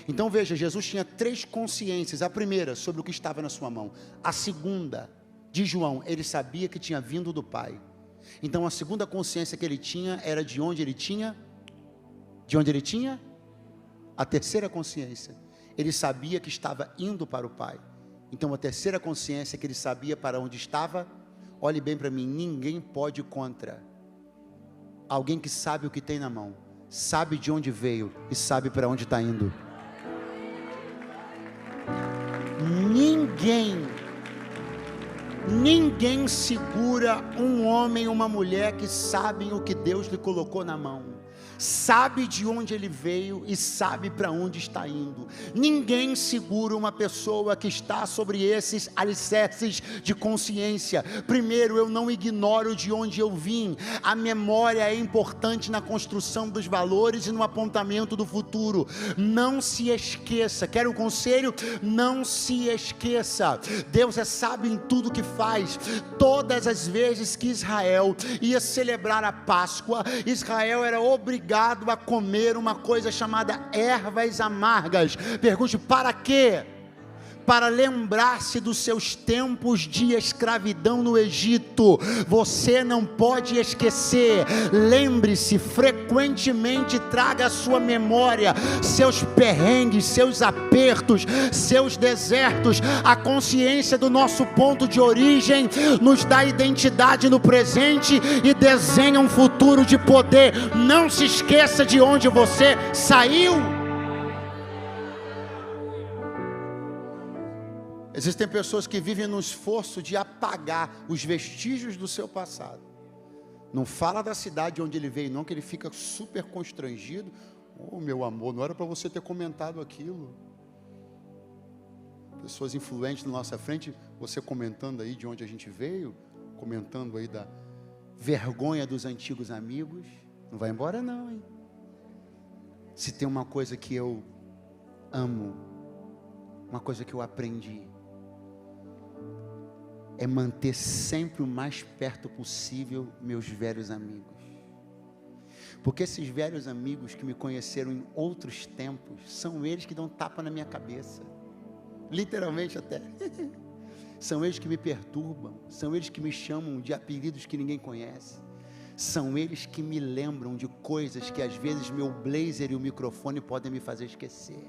Então veja, Jesus tinha 3 consciências. A primeira, sobre o que estava na sua mão. A segunda, de João, ele sabia que tinha vindo do Pai. Então a segunda consciência que ele tinha era de onde ele tinha? De onde ele tinha? A terceira consciência, ele sabia que estava indo para o Pai. Então a terceira consciência que ele sabia para onde estava. Olhe bem para mim, ninguém pode ir contra alguém que sabe o que tem na mão, sabe de onde veio e sabe para onde está indo. Ninguém segura um homem ou uma mulher que sabem o que Deus lhe colocou na mão, sabe de onde ele veio e sabe para onde está indo. Ninguém segura uma pessoa que está sobre esses alicerces de consciência. Primeiro, eu não ignoro de onde eu vim. A memória é importante na construção dos valores e no apontamento do futuro. Não se esqueça, quero um conselho? Não se esqueça, Deus é sábio em tudo que faz. Todas as vezes que Israel ia celebrar a Páscoa, Israel era obrigado a comer uma coisa chamada ervas amargas. Pergunte: para quê? Para lembrar-se dos seus tempos de escravidão no Egito. Você não pode esquecer. Lembre-se, frequentemente traga à sua memória seus perrengues, seus apertos, seus desertos. A consciência do nosso ponto de origem nos dá identidade no presente e desenha um futuro de poder. Não se esqueça de onde você saiu. Existem pessoas que vivem no esforço de apagar os vestígios do seu passado. Não fala da cidade onde ele veio não, que ele fica super constrangido. Oh, meu amor, não era para você ter comentado aquilo. Pessoas influentes na nossa frente, você comentando aí de onde a gente veio, comentando aí da vergonha dos antigos amigos. Não vai embora não, hein? Se tem uma coisa que eu amo, uma coisa que eu aprendi, é manter sempre o mais perto possível meus velhos amigos. Porque esses velhos amigos que me conheceram em outros tempos, são eles que dão tapa na minha cabeça. Literalmente até. São eles que me perturbam, são eles que me chamam de apelidos que ninguém conhece. São eles que me lembram de coisas que às vezes meu blazer e o microfone podem me fazer esquecer.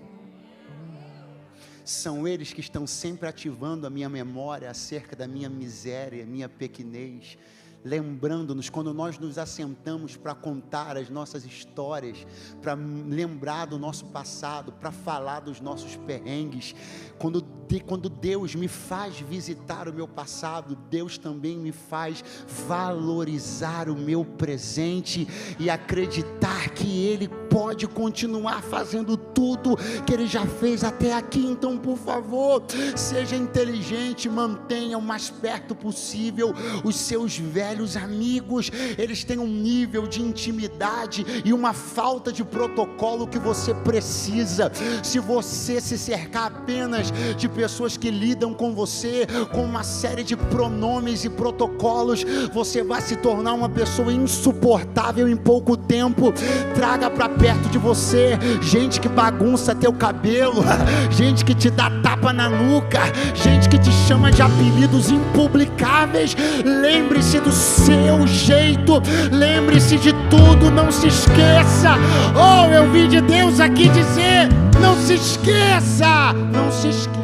São eles que estão sempre ativando a minha memória acerca da minha miséria, minha pequenez. lembrando-nos, quando nós nos assentamos para contar as nossas histórias, para lembrar do nosso passado, para falar dos nossos perrengues, quando Deus me faz visitar o meu passado, Deus também me faz valorizar o meu presente e acreditar que Ele pode continuar fazendo tudo que Ele já fez até aqui. Então, por favor, seja inteligente, mantenha o mais perto possível os seus velhos amigos. Eles têm um nível de intimidade e uma falta de protocolo que você precisa. Se você se cercar apenas de pessoas que lidam com você com uma série de pronomes e protocolos, você vai se tornar uma pessoa insuportável em pouco tempo. Traga para perto de você gente que bagunça teu cabelo, gente que te dá tapa na nuca, gente que te chama de apelidos impublicáveis. Lembre-se do seu jeito, lembre-se de tudo, não se esqueça. Oh, eu vi de Deus aqui dizer: não se esqueça, não se esqueça.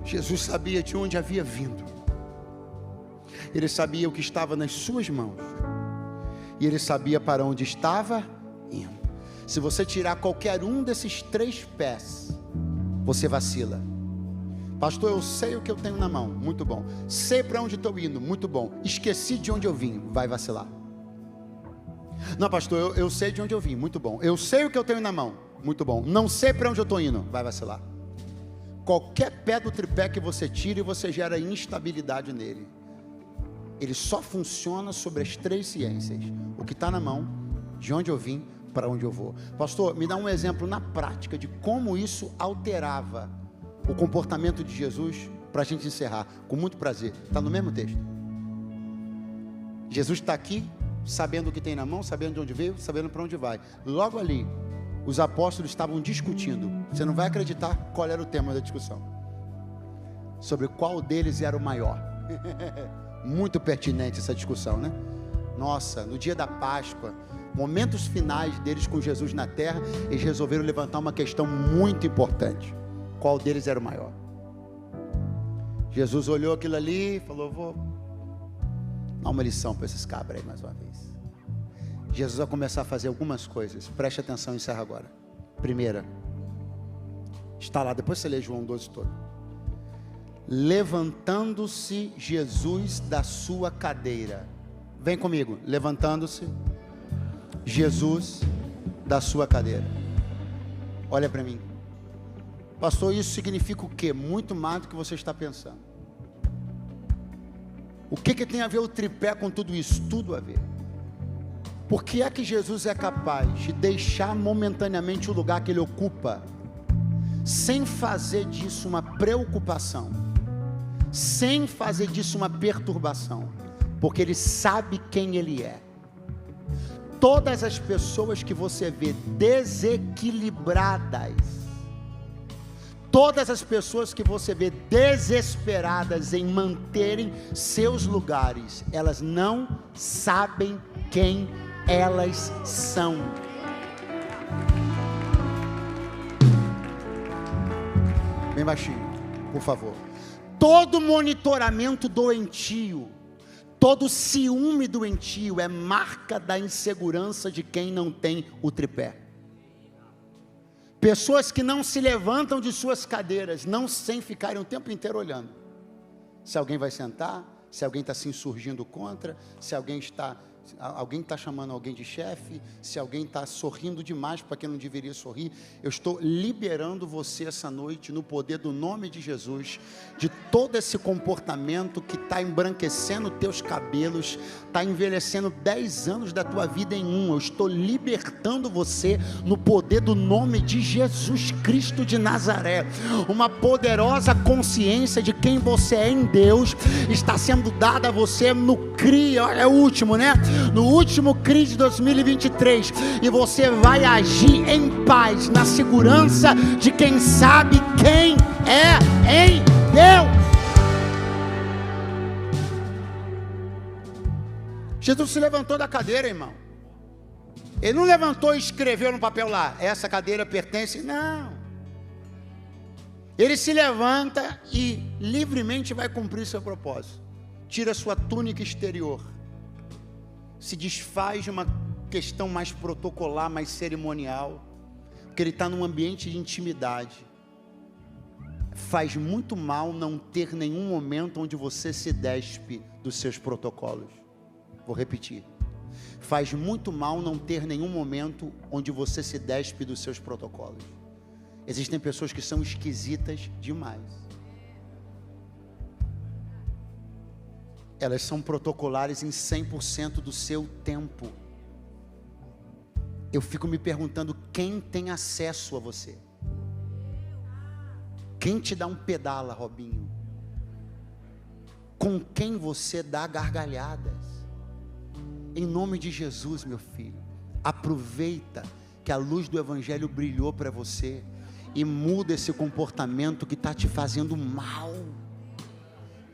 Jesus sabia de onde havia vindo, Ele sabia o que estava nas suas mãos, e Ele sabia para onde estava indo. Se você tirar qualquer um desses 3 pés, você vacila. Pastor, eu sei o que eu tenho na mão, muito bom. Sei para onde estou indo, muito bom. Esqueci de onde eu vim, vai vacilar. Não, pastor, eu sei de onde eu vim, muito bom. Eu sei o que eu tenho na mão, muito bom. Não sei para onde eu estou indo, vai vacilar. Qualquer pé do tripé que você tire, você gera instabilidade nele. Ele só funciona sobre as 3 ciências: o que está na mão, de onde eu vim, para onde eu vou. Pastor, me dá um exemplo na prática de como isso alterava o comportamento de Jesus, para a gente encerrar. Com muito prazer, está no mesmo texto. Jesus está aqui, sabendo o que tem na mão, sabendo de onde veio, sabendo para onde vai. Logo ali, os apóstolos estavam discutindo. Você não vai acreditar qual era o tema da discussão: sobre qual deles era o maior. Muito pertinente essa discussão, né? Nossa, no dia da Páscoa, momentos finais deles com Jesus na terra, eles resolveram levantar uma questão muito importante: qual deles era o maior? Jesus olhou aquilo ali e falou: vou dar uma lição para esses cabras aí mais uma vez. Jesus vai começar a fazer algumas coisas, preste atenção e encerra agora. Primeira, está lá, depois você lê João 12 todo. Levantando-se Jesus da sua cadeira. Vem comigo, levantando-se Jesus da sua cadeira. Olha para mim. Pastor, isso significa o quê? Muito mais do que você está pensando. O que tem a ver o tripé com tudo isso? Tudo a ver. Por que é que Jesus é capaz de deixar momentaneamente o lugar que Ele ocupa, sem fazer disso uma preocupação, sem fazer disso uma perturbação? Porque Ele sabe quem Ele é. Todas as pessoas que você vê desequilibradas, todas as pessoas que você vê desesperadas em manterem seus lugares, elas não sabem quem elas são. Bem baixinho, por favor. Todo monitoramento doentio, todo ciúme doentio é marca da insegurança de quem não tem o tripé. Pessoas que não se levantam de suas cadeiras, não sem ficarem o tempo inteiro olhando se alguém vai sentar, se alguém está se insurgindo contra, se alguém está chamando alguém de chefe, se alguém está sorrindo demais para quem não deveria sorrir. Eu estou liberando você essa noite, no poder do nome de Jesus, de todo esse comportamento que está embranquecendo teus cabelos, está envelhecendo 10 anos da tua vida em um. Eu estou libertando você no poder do nome de Jesus Cristo de Nazaré. Uma poderosa consciência de quem você é em Deus está sendo dada a você no CRI, é o último, né? No último CRI de 2023, e você vai agir em paz, na segurança de quem sabe quem é em Deus. Jesus se levantou da cadeira, irmão. Ele não levantou e escreveu no papel lá: essa cadeira pertence, não. Ele se levanta e livremente vai cumprir seu propósito. Tira sua túnica exterior. Se desfaz de uma questão mais protocolar, mais cerimonial. Porque ele está num ambiente de intimidade. Faz muito mal não ter nenhum momento onde você se despe dos seus protocolos. Vou repetir. Faz muito mal não ter nenhum momento onde você se despe dos seus protocolos. Existem pessoas que são esquisitas demais. Elas são protocolares em 100% do seu tempo. Eu fico me perguntando quem tem acesso a você. Quem te dá um pedala, Robinho? Com quem você dá gargalhadas? Em nome de Jesus, meu filho, aproveita que a luz do Evangelho brilhou para você e muda esse comportamento que está te fazendo mal.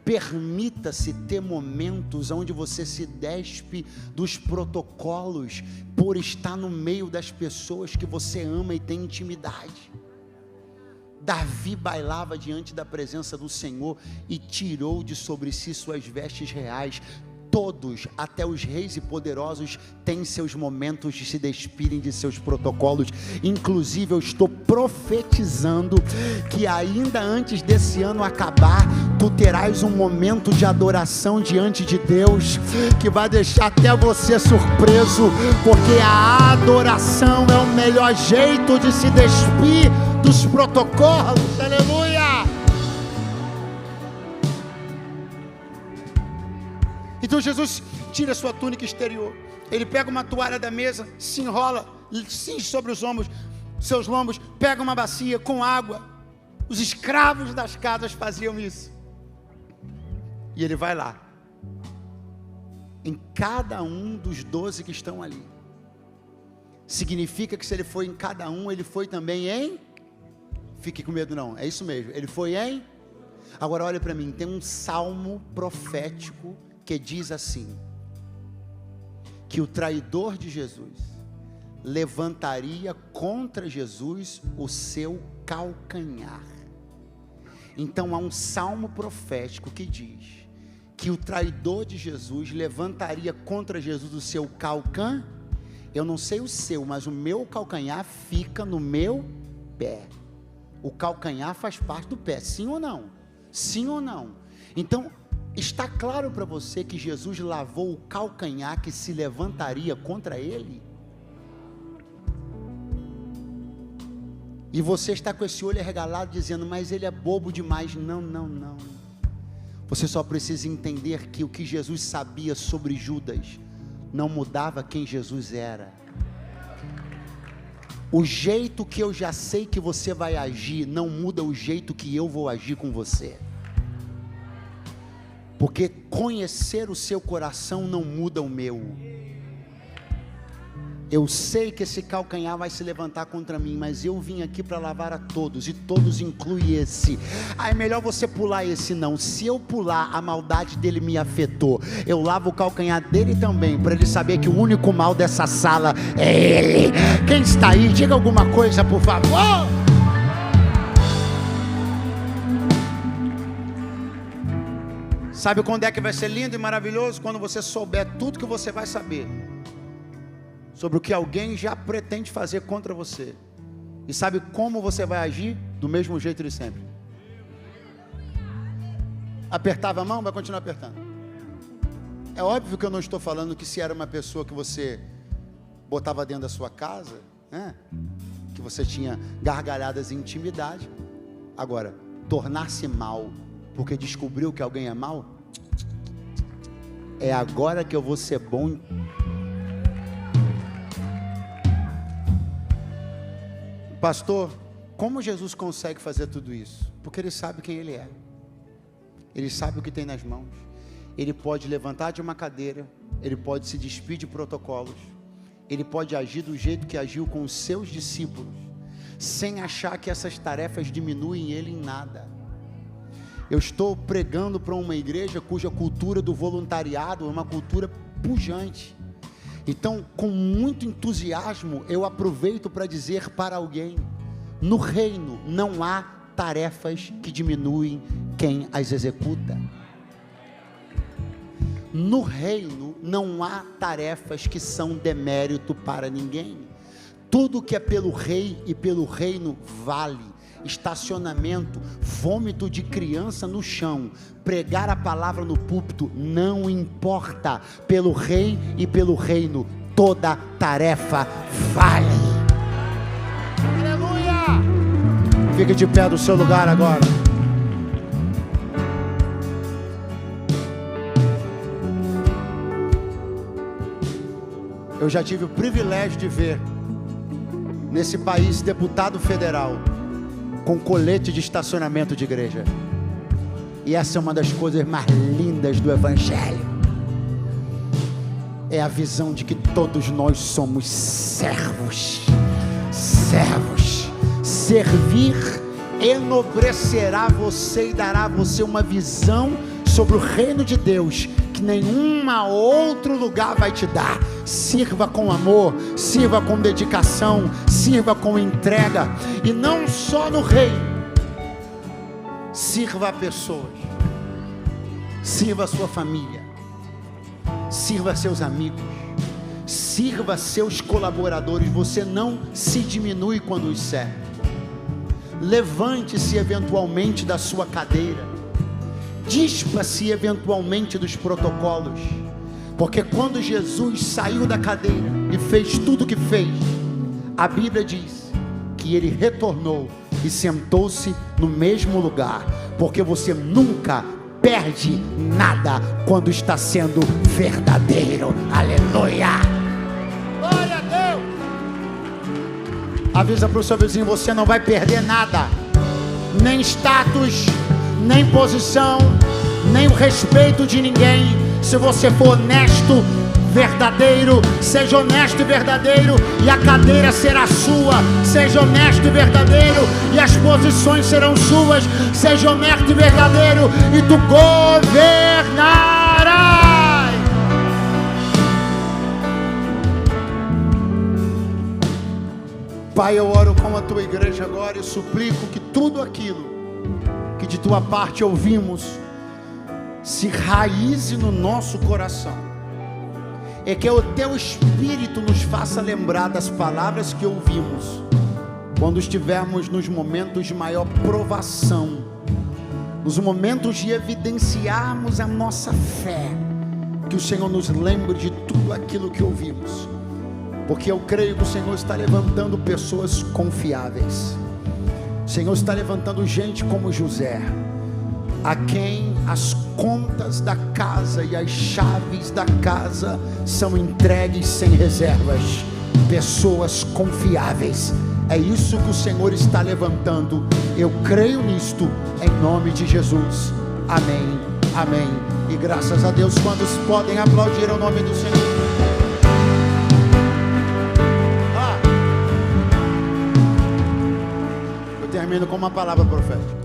Permita-se ter momentos onde você se despe dos protocolos por estar no meio das pessoas que você ama e tem intimidade. Davi bailava diante da presença do Senhor e tirou de sobre si suas vestes reais. Todos, até os reis e poderosos, têm seus momentos de se despirem de seus protocolos. Inclusive, eu estou profetizando que ainda antes desse ano acabar, tu terás um momento de adoração diante de Deus, que vai deixar até você surpreso, porque a adoração é o melhor jeito de se despir dos protocolos. Aleluia! Então Jesus tira sua túnica exterior, ele pega uma toalha da mesa, se enrola, cinge sobre os ombros, seus lombos, pega uma bacia com água. Os escravos das casas faziam isso. E ele vai lá, em cada um dos 12 que estão ali. Significa que se ele foi em cada um, ele foi também em... Fique com medo não, é isso mesmo, ele foi em... Agora olha para mim, tem um salmo profético que diz assim, que o traidor de Jesus levantaria contra Jesus o seu calcanhar. Então há um salmo profético que diz que o traidor de Jesus levantaria contra Jesus o seu calcanhar. Eu não sei o seu, mas o meu calcanhar fica no meu pé. O calcanhar faz parte do pé, sim ou não? Sim ou não? Então, está claro para você que Jesus lavou o calcanhar que se levantaria contra ele? E você está com esse olho arregalado dizendo, mas ele é bobo demais. Não, não, não. Você só precisa entender que o que Jesus sabia sobre Judas não mudava quem Jesus era. O jeito que eu já sei que você vai agir não muda o jeito que eu vou agir com você. Porque conhecer o seu coração não muda o meu. Eu sei que esse calcanhar vai se levantar contra mim, mas eu vim aqui para lavar a todos, e todos inclui esse. É melhor você pular esse não. Se eu pular, a maldade dele me afetou. Eu lavo o calcanhar dele também, para ele saber que o único mal dessa sala é ele. Quem está aí, diga alguma coisa, por favor. Sabe quando é que vai ser lindo e maravilhoso? Quando você souber tudo que você vai saber sobre o que alguém já pretende fazer contra você. E sabe como você vai agir? Do mesmo jeito de sempre. Apertava a mão, vai continuar apertando. É óbvio que eu não estou falando que se era uma pessoa que você botava dentro da sua casa, né? Que você tinha gargalhadas e intimidade. Agora, tornar-se mal porque descobriu que alguém é mal, é agora que eu vou ser bom. Pastor, como Jesus consegue fazer tudo isso? Porque ele sabe quem ele é. Ele sabe o que tem nas mãos. Ele pode levantar de uma cadeira, ele pode se despir de protocolos, ele pode agir do jeito que agiu com os seus discípulos, sem achar que essas tarefas diminuem ele em nada. Eu estou pregando para uma igreja cuja cultura do voluntariado é uma cultura pujante. Então, com muito entusiasmo, eu aproveito para dizer para alguém: no reino não há tarefas que diminuem quem as executa. No reino não há tarefas que são demérito para ninguém. Tudo que é pelo rei e pelo reino vale. Estacionamento, vômito de criança no chão, pregar a palavra no púlpito, não importa. Pelo rei e pelo reino, toda tarefa vale. Aleluia! Fique de pé do seu lugar agora. Eu já tive o privilégio de ver nesse país deputado federal com colete de estacionamento de igreja. E essa é uma das coisas mais lindas do Evangelho. É a visão de que todos nós somos servos. Servos. Servir enobrecerá você e dará a você uma visão sobre o reino de Deus que nenhum outro lugar vai te dar. Sirva com amor, sirva com dedicação, sirva com entrega. E não só no reino, sirva a pessoas, sirva a sua família, sirva a seus amigos, sirva a seus colaboradores. Você não se diminui quando os serve. Levante-se eventualmente da sua cadeira, dispa-se eventualmente dos protocolos, porque quando Jesus saiu da cadeira e fez tudo o que fez, a Bíblia diz que ele retornou e sentou-se no mesmo lugar, porque você nunca perde nada quando está sendo verdadeiro. Aleluia! Glória a Deus! Avisa para o seu vizinho: você não vai perder nada, nem status, nem posição, nem o respeito de ninguém, se você for honesto, verdadeiro. Seja honesto e verdadeiro, e a cadeira será sua. Seja honesto e verdadeiro, e as posições serão suas. Seja honesto e verdadeiro, e tu governarás. Pai, eu oro com a tua igreja agora e suplico que tudo aquilo que de tua parte ouvimos se raize no nosso coração, e que o teu Espírito nos faça lembrar das palavras que ouvimos quando estivermos nos momentos de maior provação, nos momentos de evidenciarmos a nossa fé. Que o Senhor nos lembre de tudo aquilo que ouvimos, porque eu creio que o Senhor está levantando pessoas confiáveis. O Senhor está levantando gente como José, a quem as contas da casa e as chaves da casa são entregues sem reservas. Pessoas confiáveis. É isso que o Senhor está levantando. Eu creio nisto, em nome de Jesus. Amém, amém. E graças a Deus, quantos podem aplaudir ao nome do Senhor? Termino com uma palavra profética.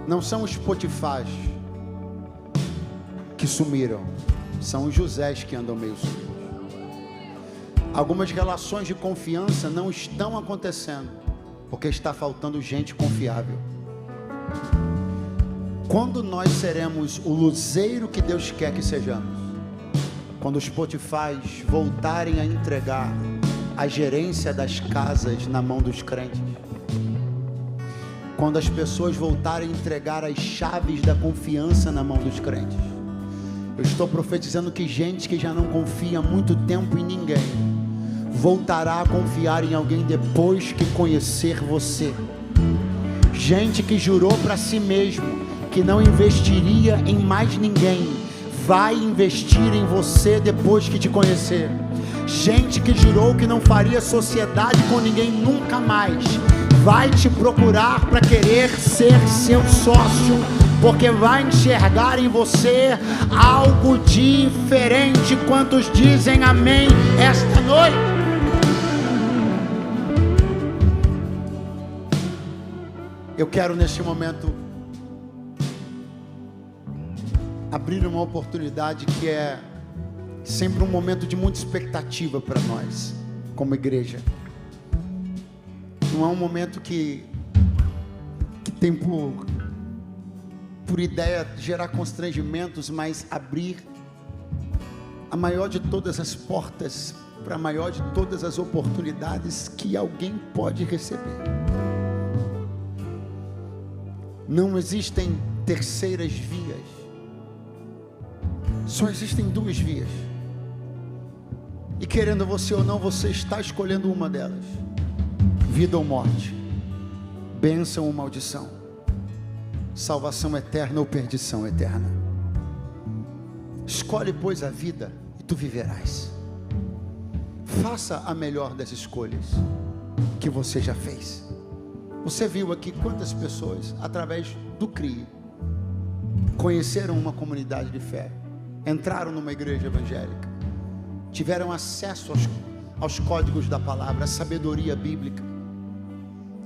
Não são os Potifás que sumiram, são os Josés que andam meio sumidos. Algumas relações de confiança não estão acontecendo porque está faltando gente confiável. Quando nós seremos o luzeiro que Deus quer que sejamos? Quando os Potifás voltarem a entregar a gerência das casas na mão dos crentes. Quando as pessoas voltarem a entregar as chaves da confiança na mão dos crentes. Eu estou profetizando que gente que já não confia há muito tempo em ninguém voltará a confiar em alguém depois que conhecer você. Gente que jurou para si mesmo que não investiria em mais ninguém, vai investir em você depois que te conhecer. Gente que jurou que não faria sociedade com ninguém nunca mais, vai te procurar para querer ser seu sócio, porque vai enxergar em você algo diferente. Quantos dizem amém esta noite? Eu quero neste momento abrir uma oportunidade que é sempre um momento de muita expectativa para nós, como igreja. Não é um momento que tem por ideia gerar constrangimentos, mas abrir a maior de todas as portas para a maior de todas as oportunidades que alguém pode receber. Não existem terceiras vias, só existem duas vias, e querendo você ou não, você está escolhendo uma delas: vida ou morte, bênção ou maldição, salvação eterna ou perdição eterna. Escolhe, pois, a vida e tu viverás. Faça a melhor das escolhas que você já fez. Você viu aqui quantas pessoas, através do CRI, conheceram uma comunidade de fé, entraram numa igreja evangélica, tiveram acesso aos códigos da palavra, à sabedoria bíblica,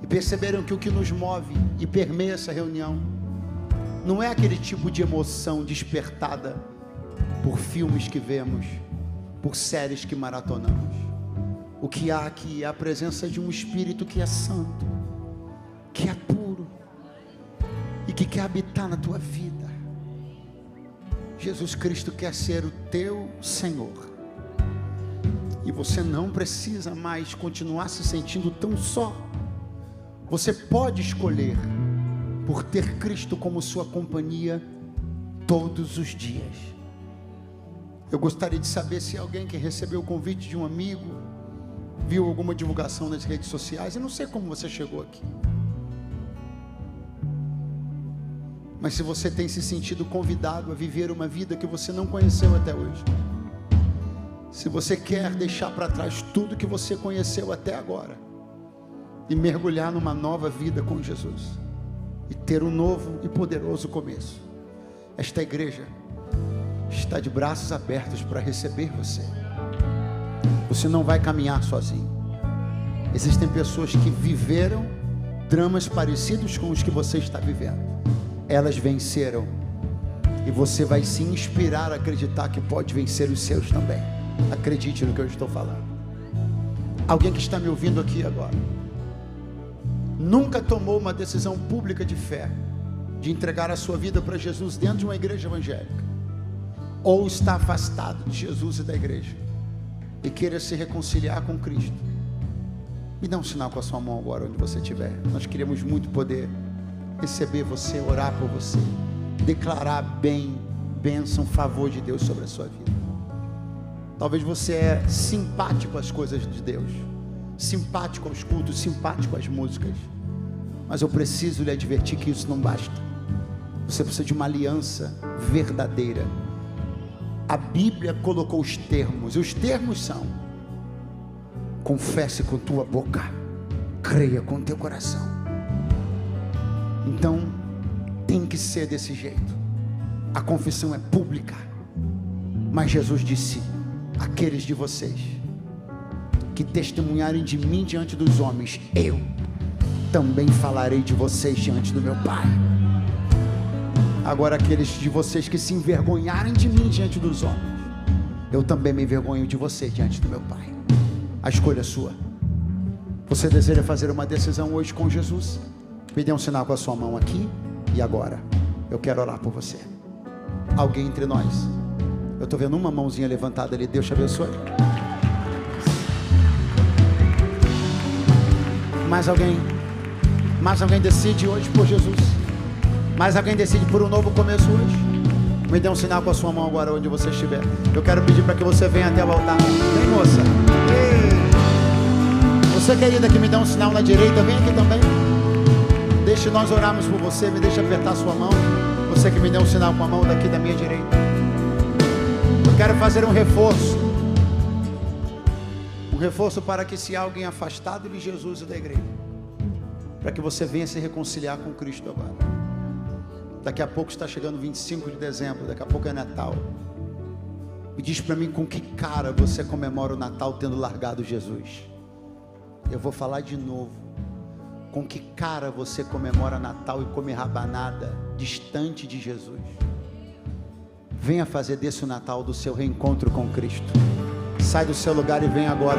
e perceberam que o que nos move e permeia essa reunião não é aquele tipo de emoção despertada por filmes que vemos, por séries que maratonamos. O que há aqui é a presença de um Espírito que é santo, que é puro e que quer habitar na tua vida. Jesus Cristo quer ser o teu Senhor, e você não precisa mais continuar se sentindo tão só. Você pode escolher por ter Cristo como sua companhia todos os dias. Eu gostaria de saber se alguém que recebeu o convite de um amigo, viu alguma divulgação nas redes sociais. Eu não sei como você chegou aqui, mas se você tem se sentido convidado a viver uma vida que você não conheceu até hoje, se você quer deixar para trás tudo que você conheceu até agora e mergulhar numa nova vida com Jesus e ter um novo e poderoso começo, esta igreja está de braços abertos para receber você. Você não vai caminhar sozinho. Existem pessoas que viveram dramas parecidos com os que você está vivendo. Elas venceram, e você vai se inspirar a acreditar que pode vencer os seus também. Acredite no que eu estou falando. Alguém que está me ouvindo aqui agora nunca tomou uma decisão pública de fé, de entregar a sua vida para Jesus dentro de uma igreja evangélica, ou está afastado de Jesus e da igreja e queira se reconciliar com Cristo, me dá um sinal com a sua mão agora onde você estiver. Nós queremos muito poder receber você, orar por você, declarar bênção, favor de Deus sobre a sua vida. Talvez você é simpático às coisas de Deus, simpático aos cultos, simpático às músicas, mas eu preciso lhe advertir que isso não basta. Você precisa de uma aliança verdadeira. A Bíblia colocou os termos, e os termos são: confesse com tua boca, creia com teu coração. Então tem que ser desse jeito. A confissão é pública, mas Jesus disse: aqueles de vocês que testemunharem de mim diante dos homens, eu também falarei de vocês diante do meu Pai. Agora, aqueles de vocês que se envergonharem de mim diante dos homens, eu também me envergonho de vocês diante do meu Pai. A escolha é sua. Você deseja fazer uma decisão hoje com Jesus? Me dê um sinal com a sua mão aqui e agora. Eu quero orar por você. Alguém entre nós? Eu estou vendo uma mãozinha levantada ali. Deus te abençoe. Mais alguém? Mais alguém decide hoje por Jesus? Mais alguém decide por um novo começo hoje? Me dê um sinal com a sua mão agora onde você estiver. Eu quero pedir para que você venha até o altar. Vem, moça. Você, querida, que me dá um sinal na direita, vem aqui também. Deixe nós orarmos por você. Me deixe apertar a sua mão. Você que me deu um sinal com a mão daqui da minha direita. Eu quero fazer um reforço. Um reforço para que, se há alguém afastado de Jesus e da igreja, para que você venha se reconciliar com Cristo agora. Daqui a pouco está chegando 25 de dezembro, daqui a pouco é Natal. Me diz para mim com que cara você comemora o Natal tendo largado Jesus. Eu vou falar de novo. Com que cara você comemora Natal e come rabanada distante de Jesus? Venha fazer desse o Natal do seu reencontro com Cristo. Sai do seu lugar e vem agora.